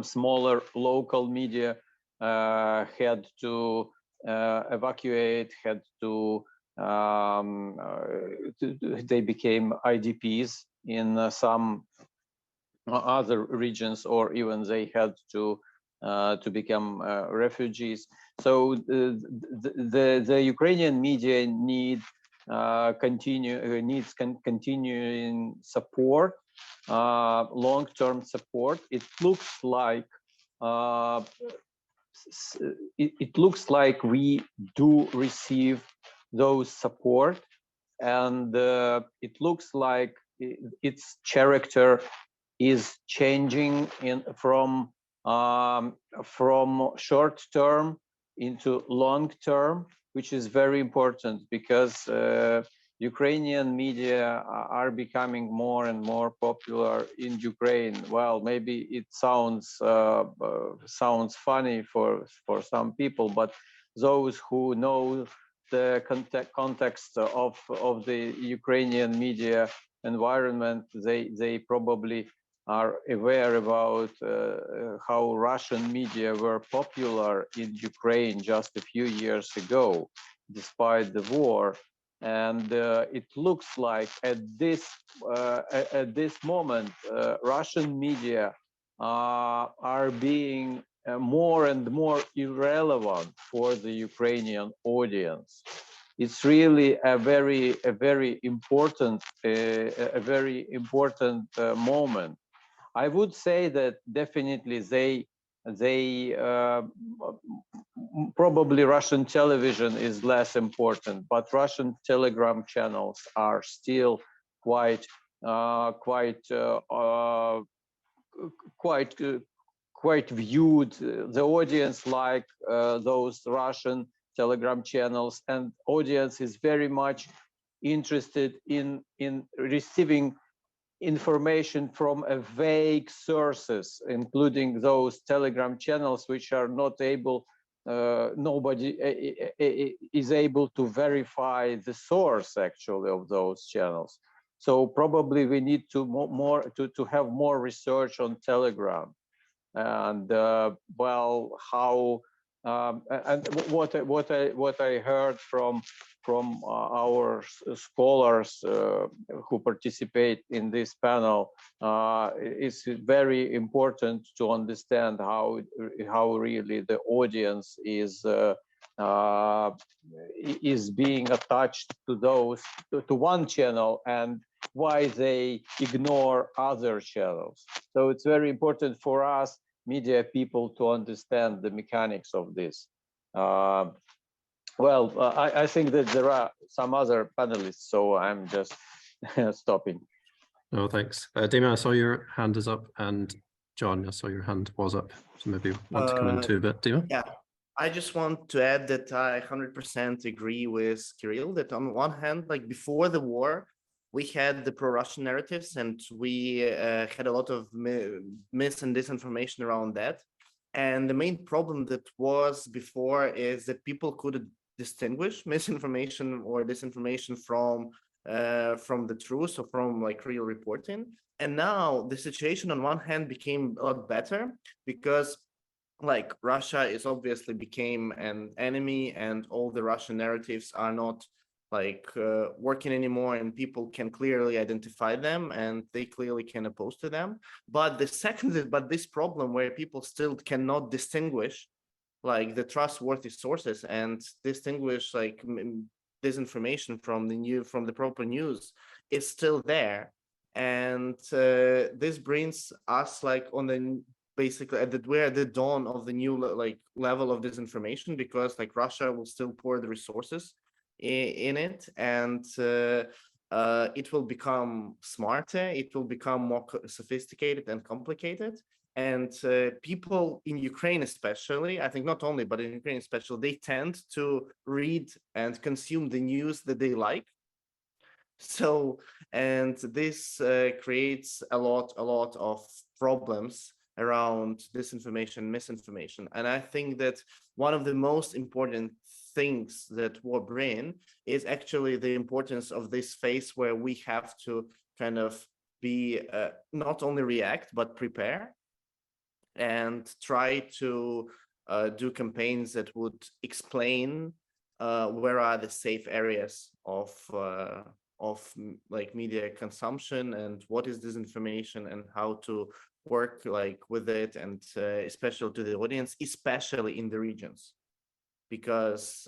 smaller local media had to evacuate, they became IDPs in some other regions, or even they had to become refugees. So the Ukrainian media needs continuing support, long-term support. It looks like we do receive those support, and it looks like its character is changing from short term into long term, which is very important, because Ukrainian media are becoming more and more popular in Ukraine. Well, maybe it sounds funny for some people, but those who know the context of the Ukrainian media environment, they probably are aware about how Russian media were popular in Ukraine just a few years ago, despite the war. And it looks like at this moment, Russian media are being more and more irrelevant for the Ukrainian audience. It's really a very important moment. I would say that definitely they probably Russian television is less important, but Russian Telegram channels are still quite viewed. The audience like those Russian Telegram channels, and audience is very much interested in receiving information from vague sources, including those Telegram channels which are not able nobody is able to verify the source actually of those channels. So probably we need to have more research on Telegram, and well, how and what I heard from our scholars who participate in this panel is very important to understand how really the audience is being attached to to one channel, and why they ignore other channels. So it's very important for us media people to understand the mechanics of this. Well, I think that there are some other panelists, so I'm just stopping. No, thanks. Dima, I saw your hand is up, and John, I saw your hand was up. So maybe you want to come in too a bit, Dima? Yeah, I just want to add that I 100% agree with Kirill that on one hand, like before the war, we had the pro-Russian narratives, and we had a lot of mis and disinformation around that. And the main problem that was before is that people couldn't distinguish misinformation or disinformation from the truth or from like real reporting. And now the situation on one hand became a lot better because like Russia is obviously became an enemy, and all the Russian narratives are not like working anymore, and people can clearly identify them and they clearly can oppose to them. But the second is, but this problem where people still cannot distinguish like the trustworthy sources and distinguish like disinformation from the proper news is still there. And this brings us like on the basically we're at the dawn of the new like level of disinformation, because like Russia will still pour the resources in it, and it will become smarter, it will become more sophisticated and complicated. And people in Ukraine especially, I think not only, but in Ukraine especially, they tend to read and consume the news that they like. So, and this creates a lot of problems around disinformation, misinformation. And I think that one of the most important things that war bring is actually the importance of this phase where we have to kind of be not only react, but prepare and try to do campaigns that would explain where are the safe areas of like media consumption, and what is disinformation, and how to work like with it, and especially to the audience, especially in the regions, because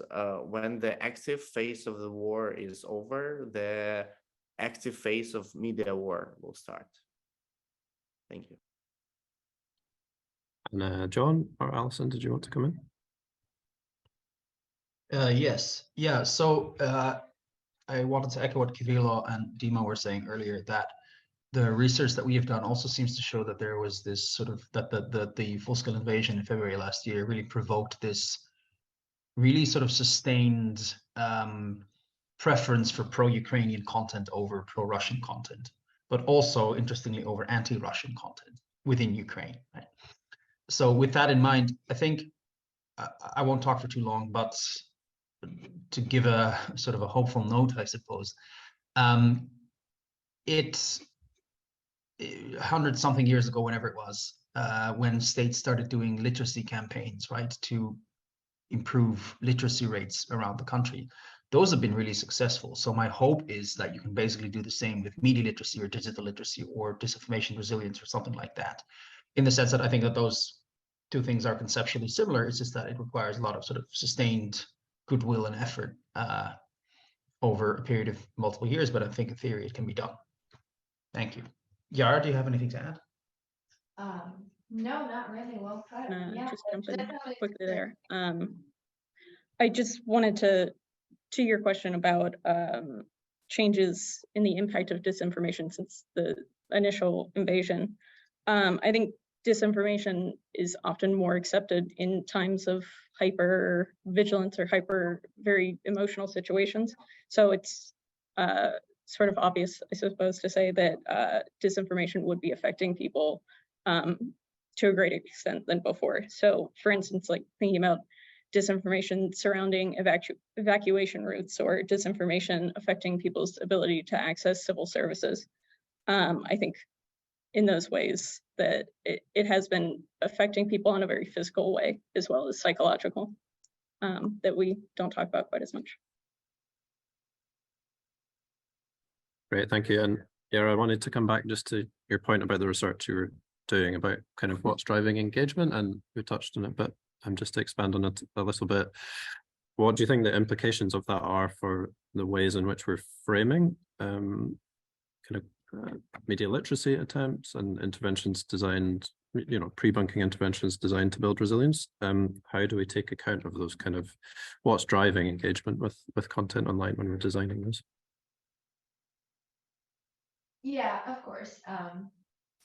when the active phase of the war is over, the active phase of media war will start. Thank you. And John or Alison, did you want to come in? Yes. Yeah. So I wanted to echo what Kirill and Dima were saying earlier, that the research that we have done also seems to show that there was this sort of that the full-scale invasion in February last year really provoked this really sort of sustained preference for pro-Ukrainian content over pro-Russian content, but also interestingly over anti-Russian content within Ukraine. Right? So with that in mind, I think I won't talk for too long, but to give a sort of a hopeful note, I suppose, it's 100-something years ago, whenever it was, when states started doing literacy campaigns, right, to improve literacy rates around the country. Those have been really successful. So my hope is that you can basically do the same with media literacy or digital literacy or disinformation resilience or something like that, in the sense that I think that those two things are conceptually similar. It's just that it requires a lot of sort of sustained goodwill and effort over a period of multiple years, but I think in theory it can be done. Thank you. Yara, do you have anything to add? No, not really. Well put. Yeah, just jump in definitely. quickly there. I just wanted to your question about changes in the impact of disinformation since the initial invasion. I think disinformation is often more accepted in times of hyper vigilance or very emotional situations. So it's sort of obvious, I suppose, to say that disinformation would be affecting people to a greater extent than before. So for instance, like thinking about disinformation surrounding evacuation routes or disinformation affecting people's ability to access civil services. I think in those ways that it has been affecting people in a very physical way as well as psychological, that we don't talk about quite as much. Great, thank you. And yeah, I wanted to come back just to your point about the research you were doing about kind of what's driving engagement, and we touched on it, but just to expand on it a little bit. What do you think the implications of that are for the ways in which we're framing kind of media literacy attempts and interventions designed, you know, pre-bunking interventions designed to build resilience? How do we take account of those kind of what's driving engagement with content online when we're designing this? Yeah, of course.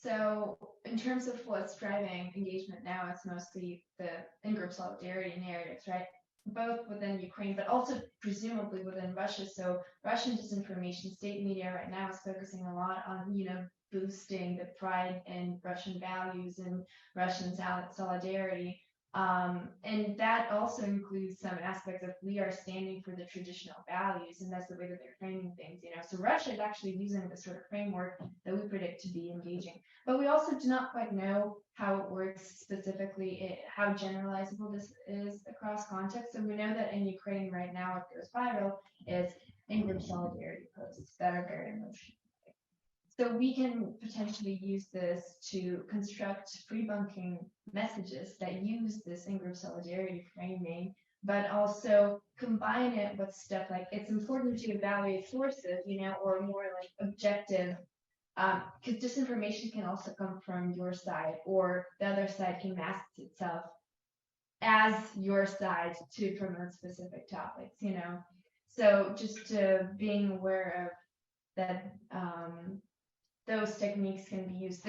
So in terms of what's driving engagement now, it's mostly the in-group solidarity narratives, right? Both within Ukraine, but also presumably within Russia. So Russian disinformation, state media right now is focusing a lot on, you know, boosting the pride in Russian values and Russian solidarity. And that also includes some aspects of we are standing for the traditional values, and that's the way that they're framing things, you know. So Russia is actually using this sort of framework that we predict to be engaging. But we also do not quite know how it works specifically, how generalizable this is across contexts. So we know that in Ukraine right now, what goes viral is in-group solidarity posts that are very emotional. So we can potentially use this to construct pre-bunking messages that use this in-group solidarity framing, but also combine it with stuff like it's important to evaluate sources, you know, or more like objective, because disinformation can also come from your side, or the other side can mask itself as your side to promote specific topics, you know. So just being aware of that. Those techniques can be used.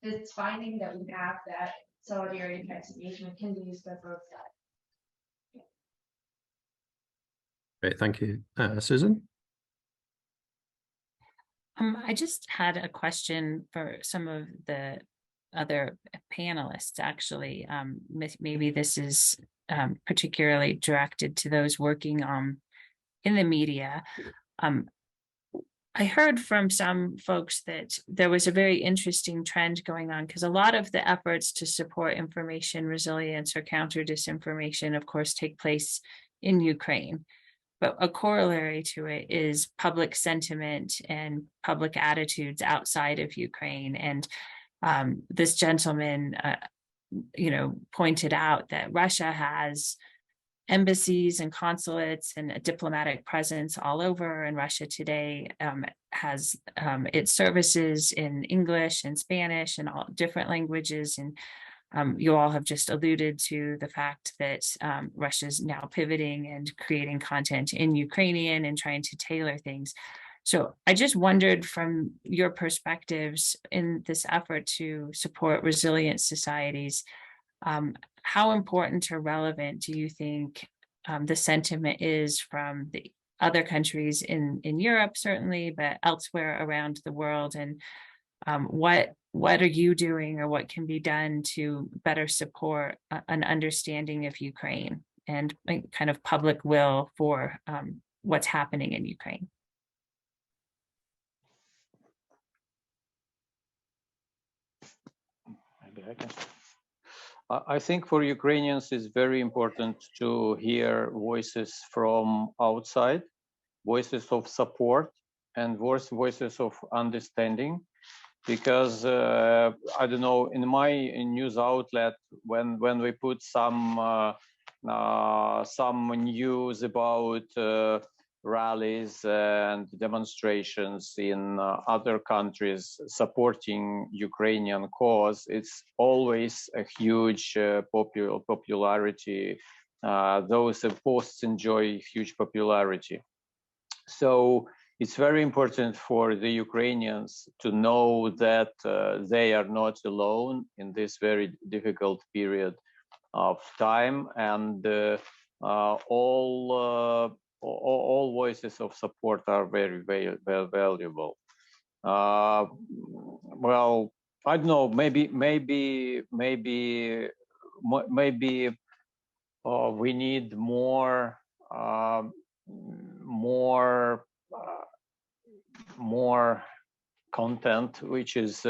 This finding that we have that solidarity type engagement can be used by both sides. Great, thank you. Susan? I just had a question for some of the other panelists, actually. Maybe this is particularly directed to those working in the media. I heard from some folks that there was a very interesting trend going on, because a lot of the efforts to support information resilience or counter disinformation, of course, take place in Ukraine. But a corollary to it is public sentiment and public attitudes outside of Ukraine. And this gentleman, you know, pointed out that Russia has embassies and consulates and a diplomatic presence all over, and Russia today has its services in English and Spanish and all different languages. And you all have just alluded to the fact that Russia's now pivoting and creating content in Ukrainian and trying to tailor things. So I just wondered, from your perspectives in this effort to support resilient societies, how important or relevant do you think the sentiment is from the other countries in Europe, certainly, but elsewhere around the world? And what are you doing, or what can be done to better support an understanding of Ukraine and kind of public will for what's happening in Ukraine? Maybe I can. I think for Ukrainians it's very important to hear voices from outside, voices of support and voices of understanding, because I don't know, in my news outlet, when we put some news about rallies and demonstrations in other countries supporting Ukrainian cause, it's always a huge popularity. Those posts enjoy huge popularity. So it's very important for the Ukrainians to know that they are not alone in this very difficult period of time, and all voices of support are very, very valuable. Well, I don't know. Maybe we need more content which is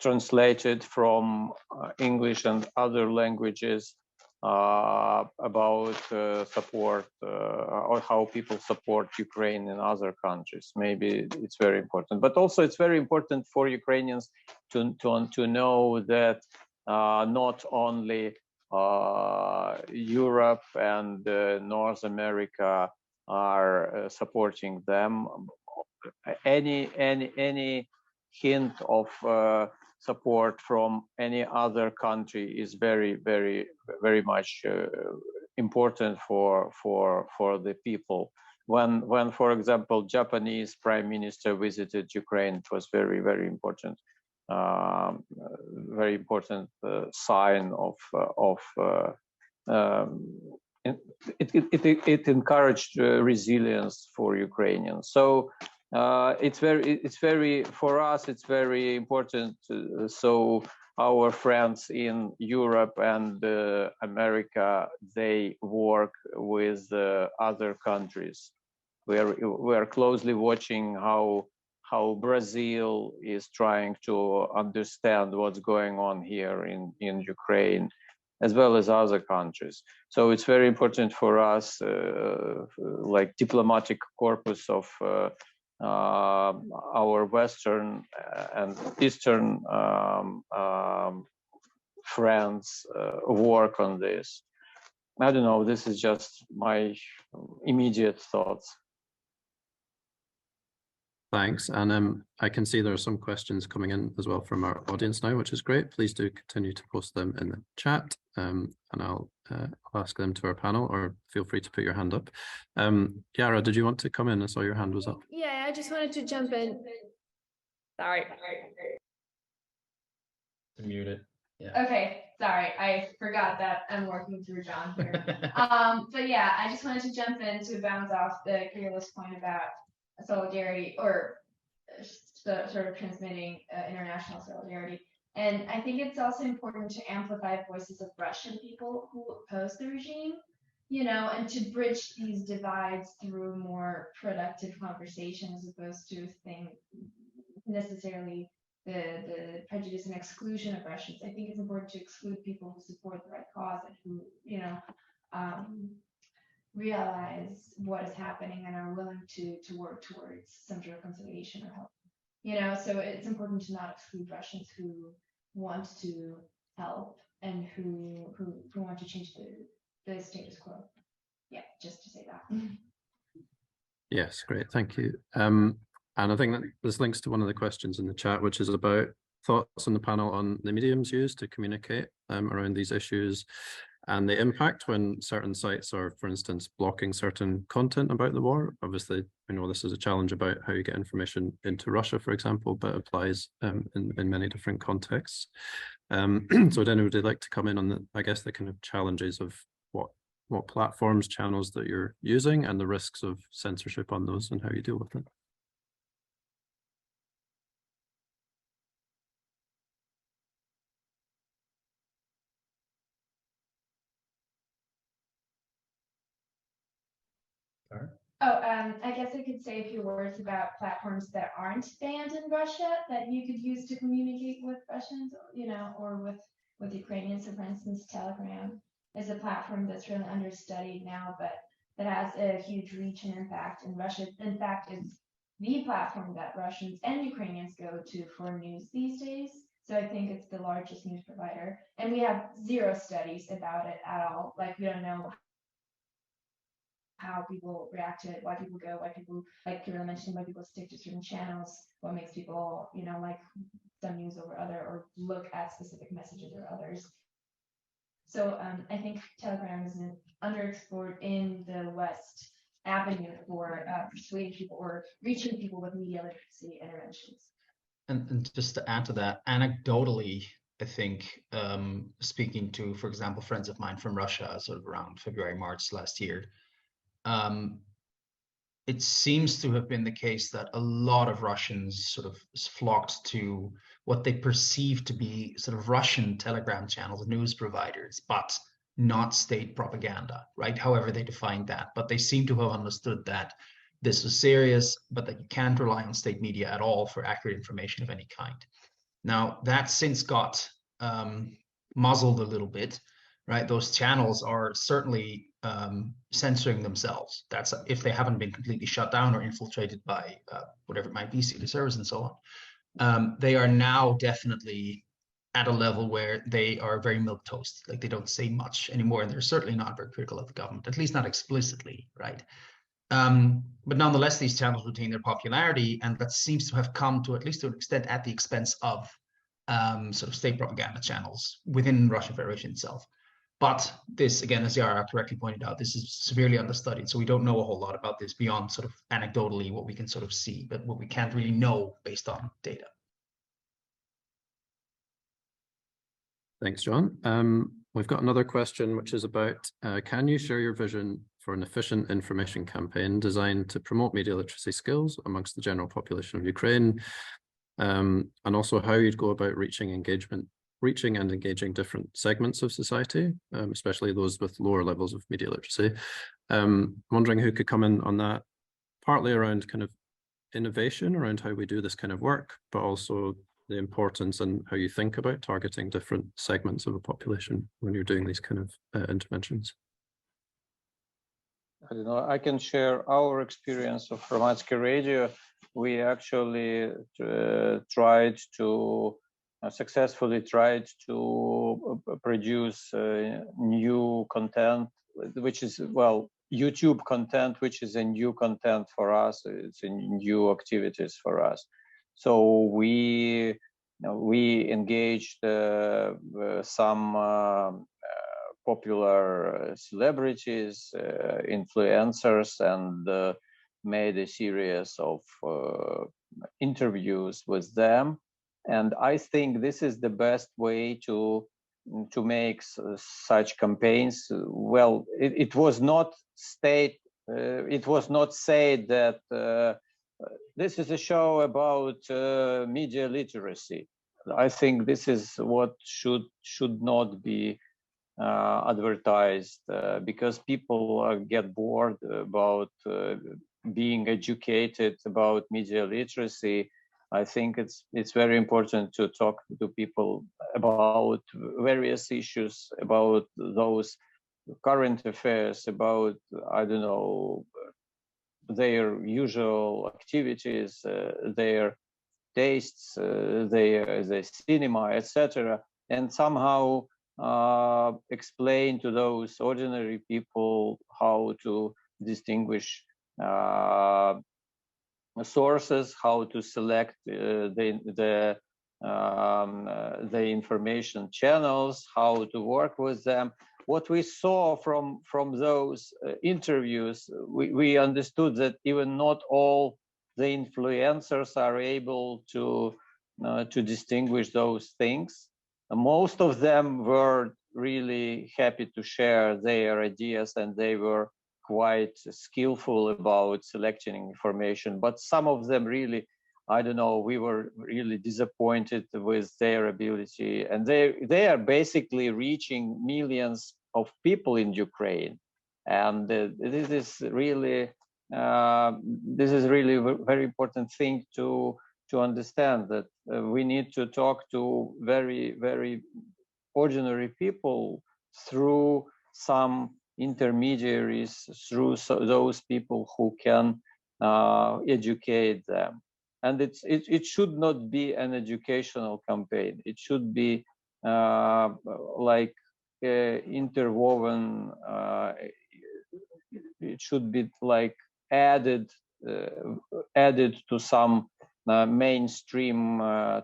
translated from English and other languages about support or how people support Ukraine in other countries. Maybe it's very important, but also it's very important for Ukrainians to know that not only Europe and North America are supporting them. Any hint of support from any other country is very much important for the people. When, for example, Japanese Prime Minister visited Ukraine, it was very important. Very important sign of it encouraged resilience for Ukrainians. So it's very for us. It's very important. So our friends in Europe and America, they work with other countries. We are closely watching how Brazil is trying to understand what's going on here in Ukraine, as well as other countries. So it's very important for us, like diplomatic corpus of our Western and Eastern friends work on this. I don't know, this is just my immediate thoughts. Thanks. And I can see there are some questions coming in as well from our audience now, which is great. Please do continue to post them in the chat, and I'll ask them to our panel, or feel free to put your hand up. Yara, did you want to come in? I saw your hand was up. Yeah, I just wanted to jump in. Sorry. Mute it. Yeah. Okay, sorry, I forgot that I'm working through John here. But yeah, I just wanted to jump in to bounce off the careless point about solidarity, or sort of transmitting international solidarity. And I think it's also important to amplify voices of Russian people who oppose the regime, you know, and to bridge these divides through more productive conversation, as opposed to necessarily the prejudice and exclusion of Russians. I think it's important to exclude people who support the right cause and who, you know, realize what is happening and are willing to work towards some sort of reconciliation or help. You know, so it's important to not exclude Russians who want to help and who want to change the status quo. Yeah, just to say that. Yes, great, thank you. And I think that this links to one of the questions in the chat, which is about thoughts on the panel on the mediums used to communicate around these issues and the impact when certain sites are, for instance, blocking certain content about the war. Obviously, we know this is a challenge about how you get information into Russia, for example, but applies in many different contexts. So would anybody like to come in on the, I guess, the kind of challenges of what platforms, channels that you're using and the risks of censorship on those and how you deal with it? I guess I could say a few words about platforms that aren't banned in Russia that you could use to communicate with Russians, you know, or with Ukrainians. So for instance, Telegram is a platform that's really understudied now, but that has a huge reach and impact in Russia. In fact, it's the platform that Russians and Ukrainians go to for news these days. So I think it's the largest news provider. And we have zero studies about it at all. Like, we don't know how people react to it, why people go, why people, like Kirill mentioned, why people stick to certain channels, what makes people, you know, like some news over other, or look at specific messages or others. So I think Telegram is an underexplored in the West avenue for persuading people or reaching people with media literacy interventions. And just to add to that, anecdotally, I think speaking to, for example, friends of mine from Russia, sort of around February, March last year, it seems to have been the case that a lot of Russians sort of flocked to what they perceive to be sort of Russian telegram channels, news providers, but not state propaganda, right? However they defined that. But they seem to have understood that this was serious, but that you can't rely on state media at all for accurate information of any kind. Now, that's since got muzzled a little bit, right? Those channels are certainly censoring themselves. That's if they haven't been completely shut down or infiltrated by whatever it might be, Secret Service and so on. They are now definitely at a level where they are very milquetoast. Like they don't say much anymore, and they're certainly not very critical of the government, at least not explicitly, right? But nonetheless, these channels retain their popularity, and that seems to have come to, at least to an extent, at the expense of sort of state propaganda channels within Russian Federation itself. But this, again, as Yara correctly pointed out, this is severely understudied. So we don't know a whole lot about this beyond sort of anecdotally what we can sort of see, but what we can't really know based on data. Thanks, John. We've got another question, which is about, can you share your vision for an efficient information campaign designed to promote media literacy skills amongst the general population of Ukraine, and also how you'd go about reaching and engaging different segments of society, especially those with lower levels of media literacy. Wondering who could come in on that, partly around kind of innovation around how we do this kind of work, but also the importance and how you think about targeting different segments of a population when you're doing these kind of interventions. I don't know, I can share our experience of Hromadske Radio. We actually successfully tried to produce new content, which is, well, YouTube content, which is a new content for us. It's a new activities for us. So we engaged some popular celebrities, influencers, and made a series of interviews with them. And I think this is the best way to make such campaigns. Well, it was not said that this is a show about media literacy. I think this is what should not be advertised, because people get bored about being educated about media literacy. I think it's very important to talk to people about various issues, about those current affairs, about, I don't know, their usual activities, their tastes, their cinema, etc., and somehow explain to those ordinary people how to distinguish sources, how to select the information channels, how to work with them. What we saw from those interviews, we understood that even not all the influencers are able to distinguish those things. Most of them were really happy to share their ideas, and they were quite skillful about selecting information. But some of them really, I don't know, we were really disappointed with their ability. And they are basically reaching millions of people in Ukraine. And this is really a very important thing to understand, that we need to talk to very, very ordinary people through some intermediaries, through those people who can educate them. And it should not be an educational campaign. It should be like interwoven. It should be like added to some mainstream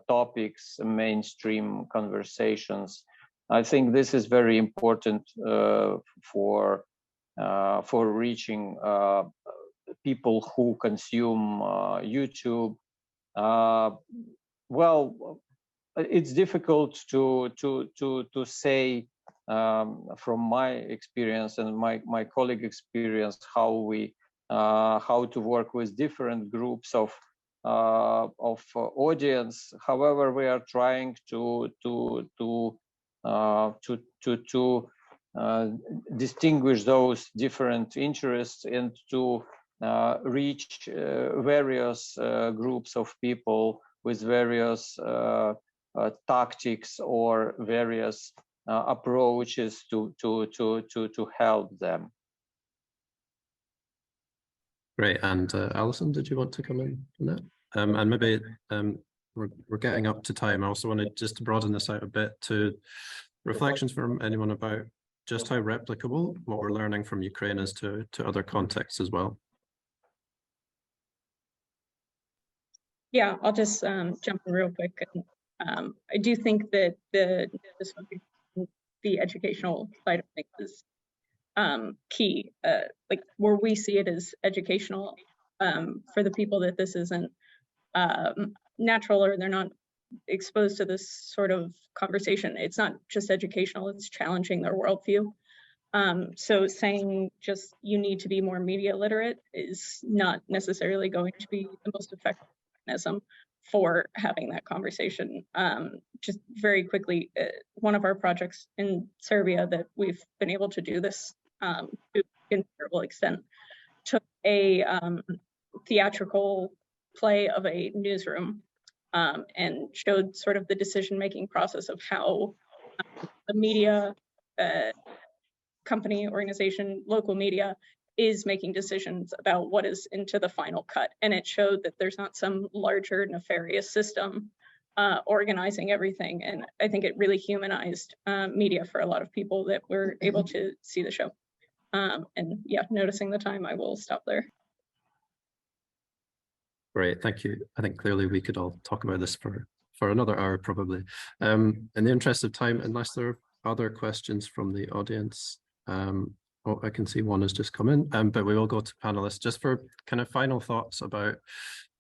topics, mainstream conversations. I think this is very important for reaching people who consume YouTube. Well, it's difficult to say from my experience and my colleague experience how we how to work with different groups of audience. However, we are trying to distinguish those different interests and to reach various groups of people with various tactics or various approaches to help them. Great. And Alison, did you want to come in on that? And maybe we're getting up to time. I also wanted just to broaden this out a bit to reflections from anyone about just how replicable what we're learning from Ukraine is to other contexts as well. Yeah, I'll just jump in real quick. I do think that the educational side of things is key. Like where we see it as educational for the people that this isn't natural or they're not exposed to this sort of conversation. It's not just educational, it's challenging their worldview. So saying just you need to be more media literate is not necessarily going to be the most effective mechanism for having that conversation. Just very quickly, one of our projects in Serbia that we've been able to do this to a considerable extent took a theatrical play of a newsroom and showed sort of the decision-making process of how the media company, organization, local media is making decisions about what is into the final cut. And it showed that there's not some larger nefarious system organizing everything. And I think it really humanized media for a lot of people that were able to see the show. And yeah, noticing the time, I will stop there. Great, thank you. I think clearly we could all talk about this for another hour probably. In the interest of time, unless there are other questions from the audience, oh, I can see one has just come in, but we will go to panelists just for kind of final thoughts about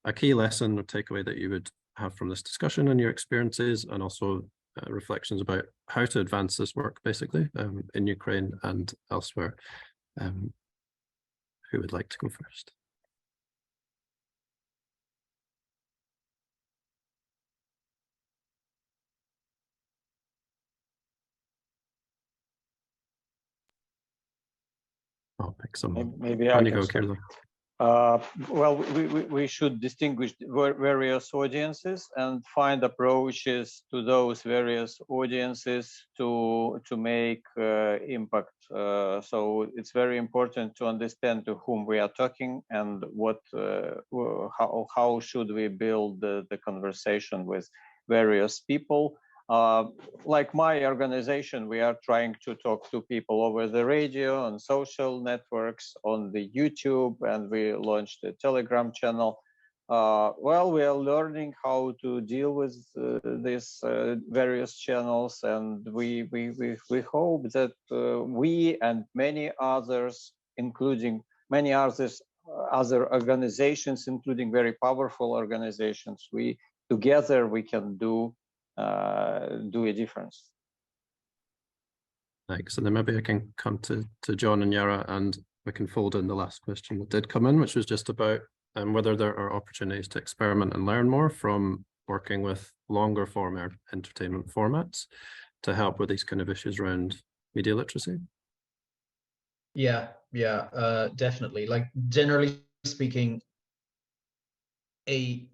a key lesson or takeaway that you would have from this discussion and your experiences, and also reflections about how to advance this work basically in Ukraine and elsewhere. Who would like to go first? I'll pick someone. Maybe I can start. Well, we should distinguish various audiences and find approaches to those various audiences to make impact. So it's very important to understand to whom we are talking and what how should we build the conversation with various people. Like my organization, we are trying to talk to people over the radio, on social networks, on the YouTube, and we launched a Telegram channel. Well, we are learning how to deal with these various channels, and we hope that we and many others, including many other organizations, including very powerful organizations, together we can do a difference. Thanks. And then maybe I can come to John and Yara, and we can fold in the last question that did come in, which was just about whether there are opportunities to experiment and learn more from working with longer form entertainment formats to help with these kind of issues around media literacy. Yeah, definitely. Like generally speaking, a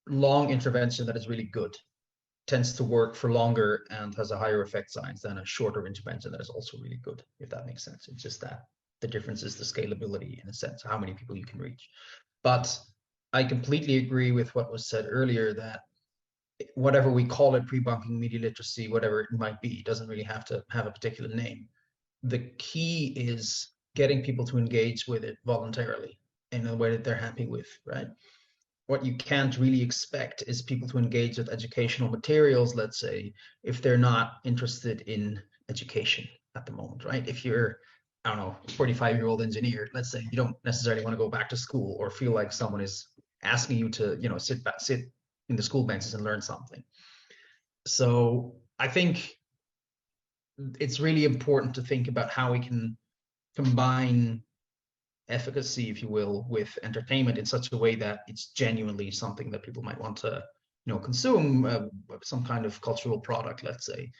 long intervention that is really good tends to work for longer and has a higher effect size than a shorter intervention that is also really good, if that makes sense. It's just that the difference is the scalability, in a sense, how many people you can reach. But I completely agree with what was said earlier, that whatever we call it, pre-bunking media literacy, whatever it might be, doesn't really have to have a particular name. The key is getting people to engage with it voluntarily in a way that they're happy with, right? What you can't really expect is people to engage with educational materials, let's say, if they're not interested in education at the moment, right? If you're, I don't know, 45-year-old engineer, let's say, you don't necessarily want to go back to school or feel like someone is asking you to, you know, sit in the school benches and learn something. So I think it's really important to think about how we can combine efficacy, if you will, with entertainment in such a way that it's genuinely something that people might want to, consume, some kind of cultural product, let's say,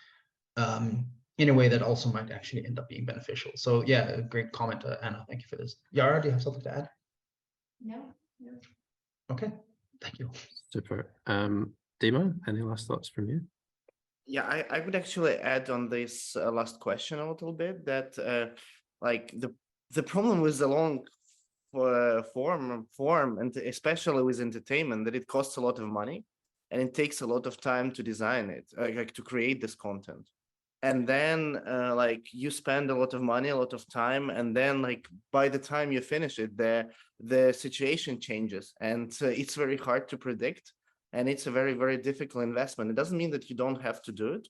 in a way that also might actually end up being beneficial. So yeah, a great comment, Anna. Thank you for this. Yara, do you have something to add? No. Okay, thank you. Super. Dima, any last thoughts from you? Yeah, I would actually add on this last question a little bit that like the problem with the long form and especially with entertainment, that it costs a lot of money and it takes a lot of time to design it, like to create this content. And then like you spend a lot of money, a lot of time, and then like by the time you finish it, the situation changes, and it's very hard to predict, and it's a very, very difficult investment. It doesn't mean that you don't have to do it,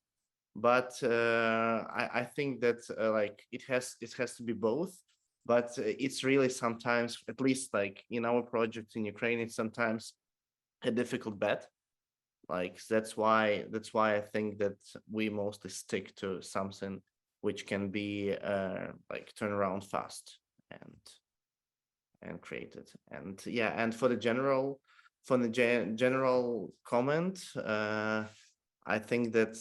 but I think that like it has to be both. But it's really sometimes, at least like in our project in Ukraine, it's sometimes a difficult bet. Like that's why I think that we mostly stick to something which can be like turn around fast and created. And yeah, and for the general comment, I think that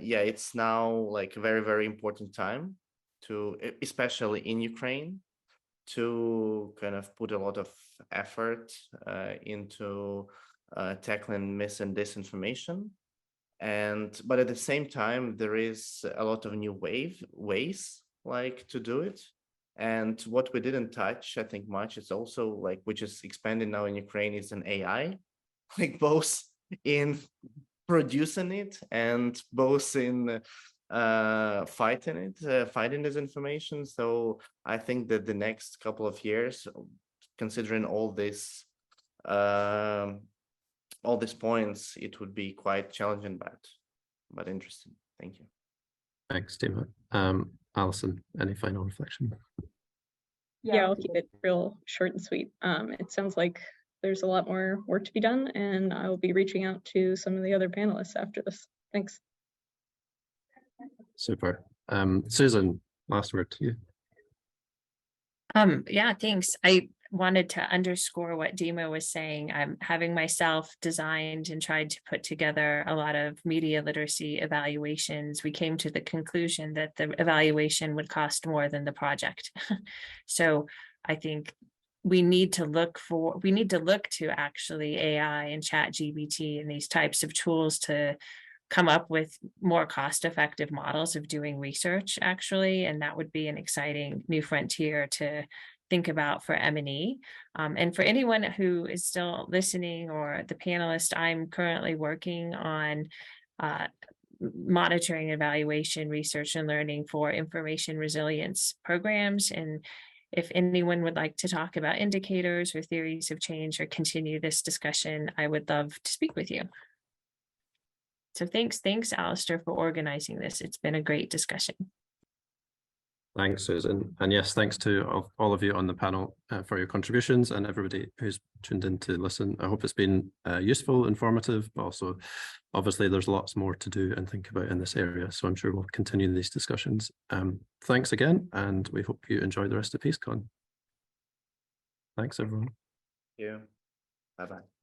yeah, it's now like a very, very important time to, especially in Ukraine, to kind of put a lot of effort into tackling mis and disinformation. But at the same time, there is a lot of new ways like to do it. And what we didn't touch, I think, much is also like, which is expanding now in Ukraine, is an AI, like both in producing it and both in fighting disinformation. So I think that the next couple of years, considering all these points, it would be quite challenging, but interesting. Thank you. Thanks, Dima. Alison, any final reflection? Yeah, I'll keep it real short and sweet. It sounds like there's a lot more work to be done, and I will be reaching out to some of the other panelists after this. Thanks. Super. Susan, last word to you. Yeah, thanks. I wanted to underscore what Dima was saying. I'm having myself designed and tried to put together a lot of media literacy evaluations. We came to the conclusion that the evaluation would cost more than the project. So I think we need to look to actually AI and ChatGPT and these types of tools to come up with more cost-effective models of doing research, actually, and that would be an exciting new frontier to think about for M&E. And for anyone who is still listening, or the panelists, I'm currently working on monitoring, evaluation, research, and learning for information resilience programs. And if anyone would like to talk about indicators or theories of change or continue this discussion, I would love to speak with you. So thanks, Alistair, for organizing this. It's been a great discussion. Thanks, Susan. And yes, thanks to all of you on the panel for your contributions, and everybody who's tuned in to listen. I hope it's been useful, informative, but also obviously there's lots more to do and think about in this area. So I'm sure we'll continue these discussions. Thanks again, and we hope you enjoy the rest of PeaceCon. Thanks, everyone. Yeah. Bye-bye.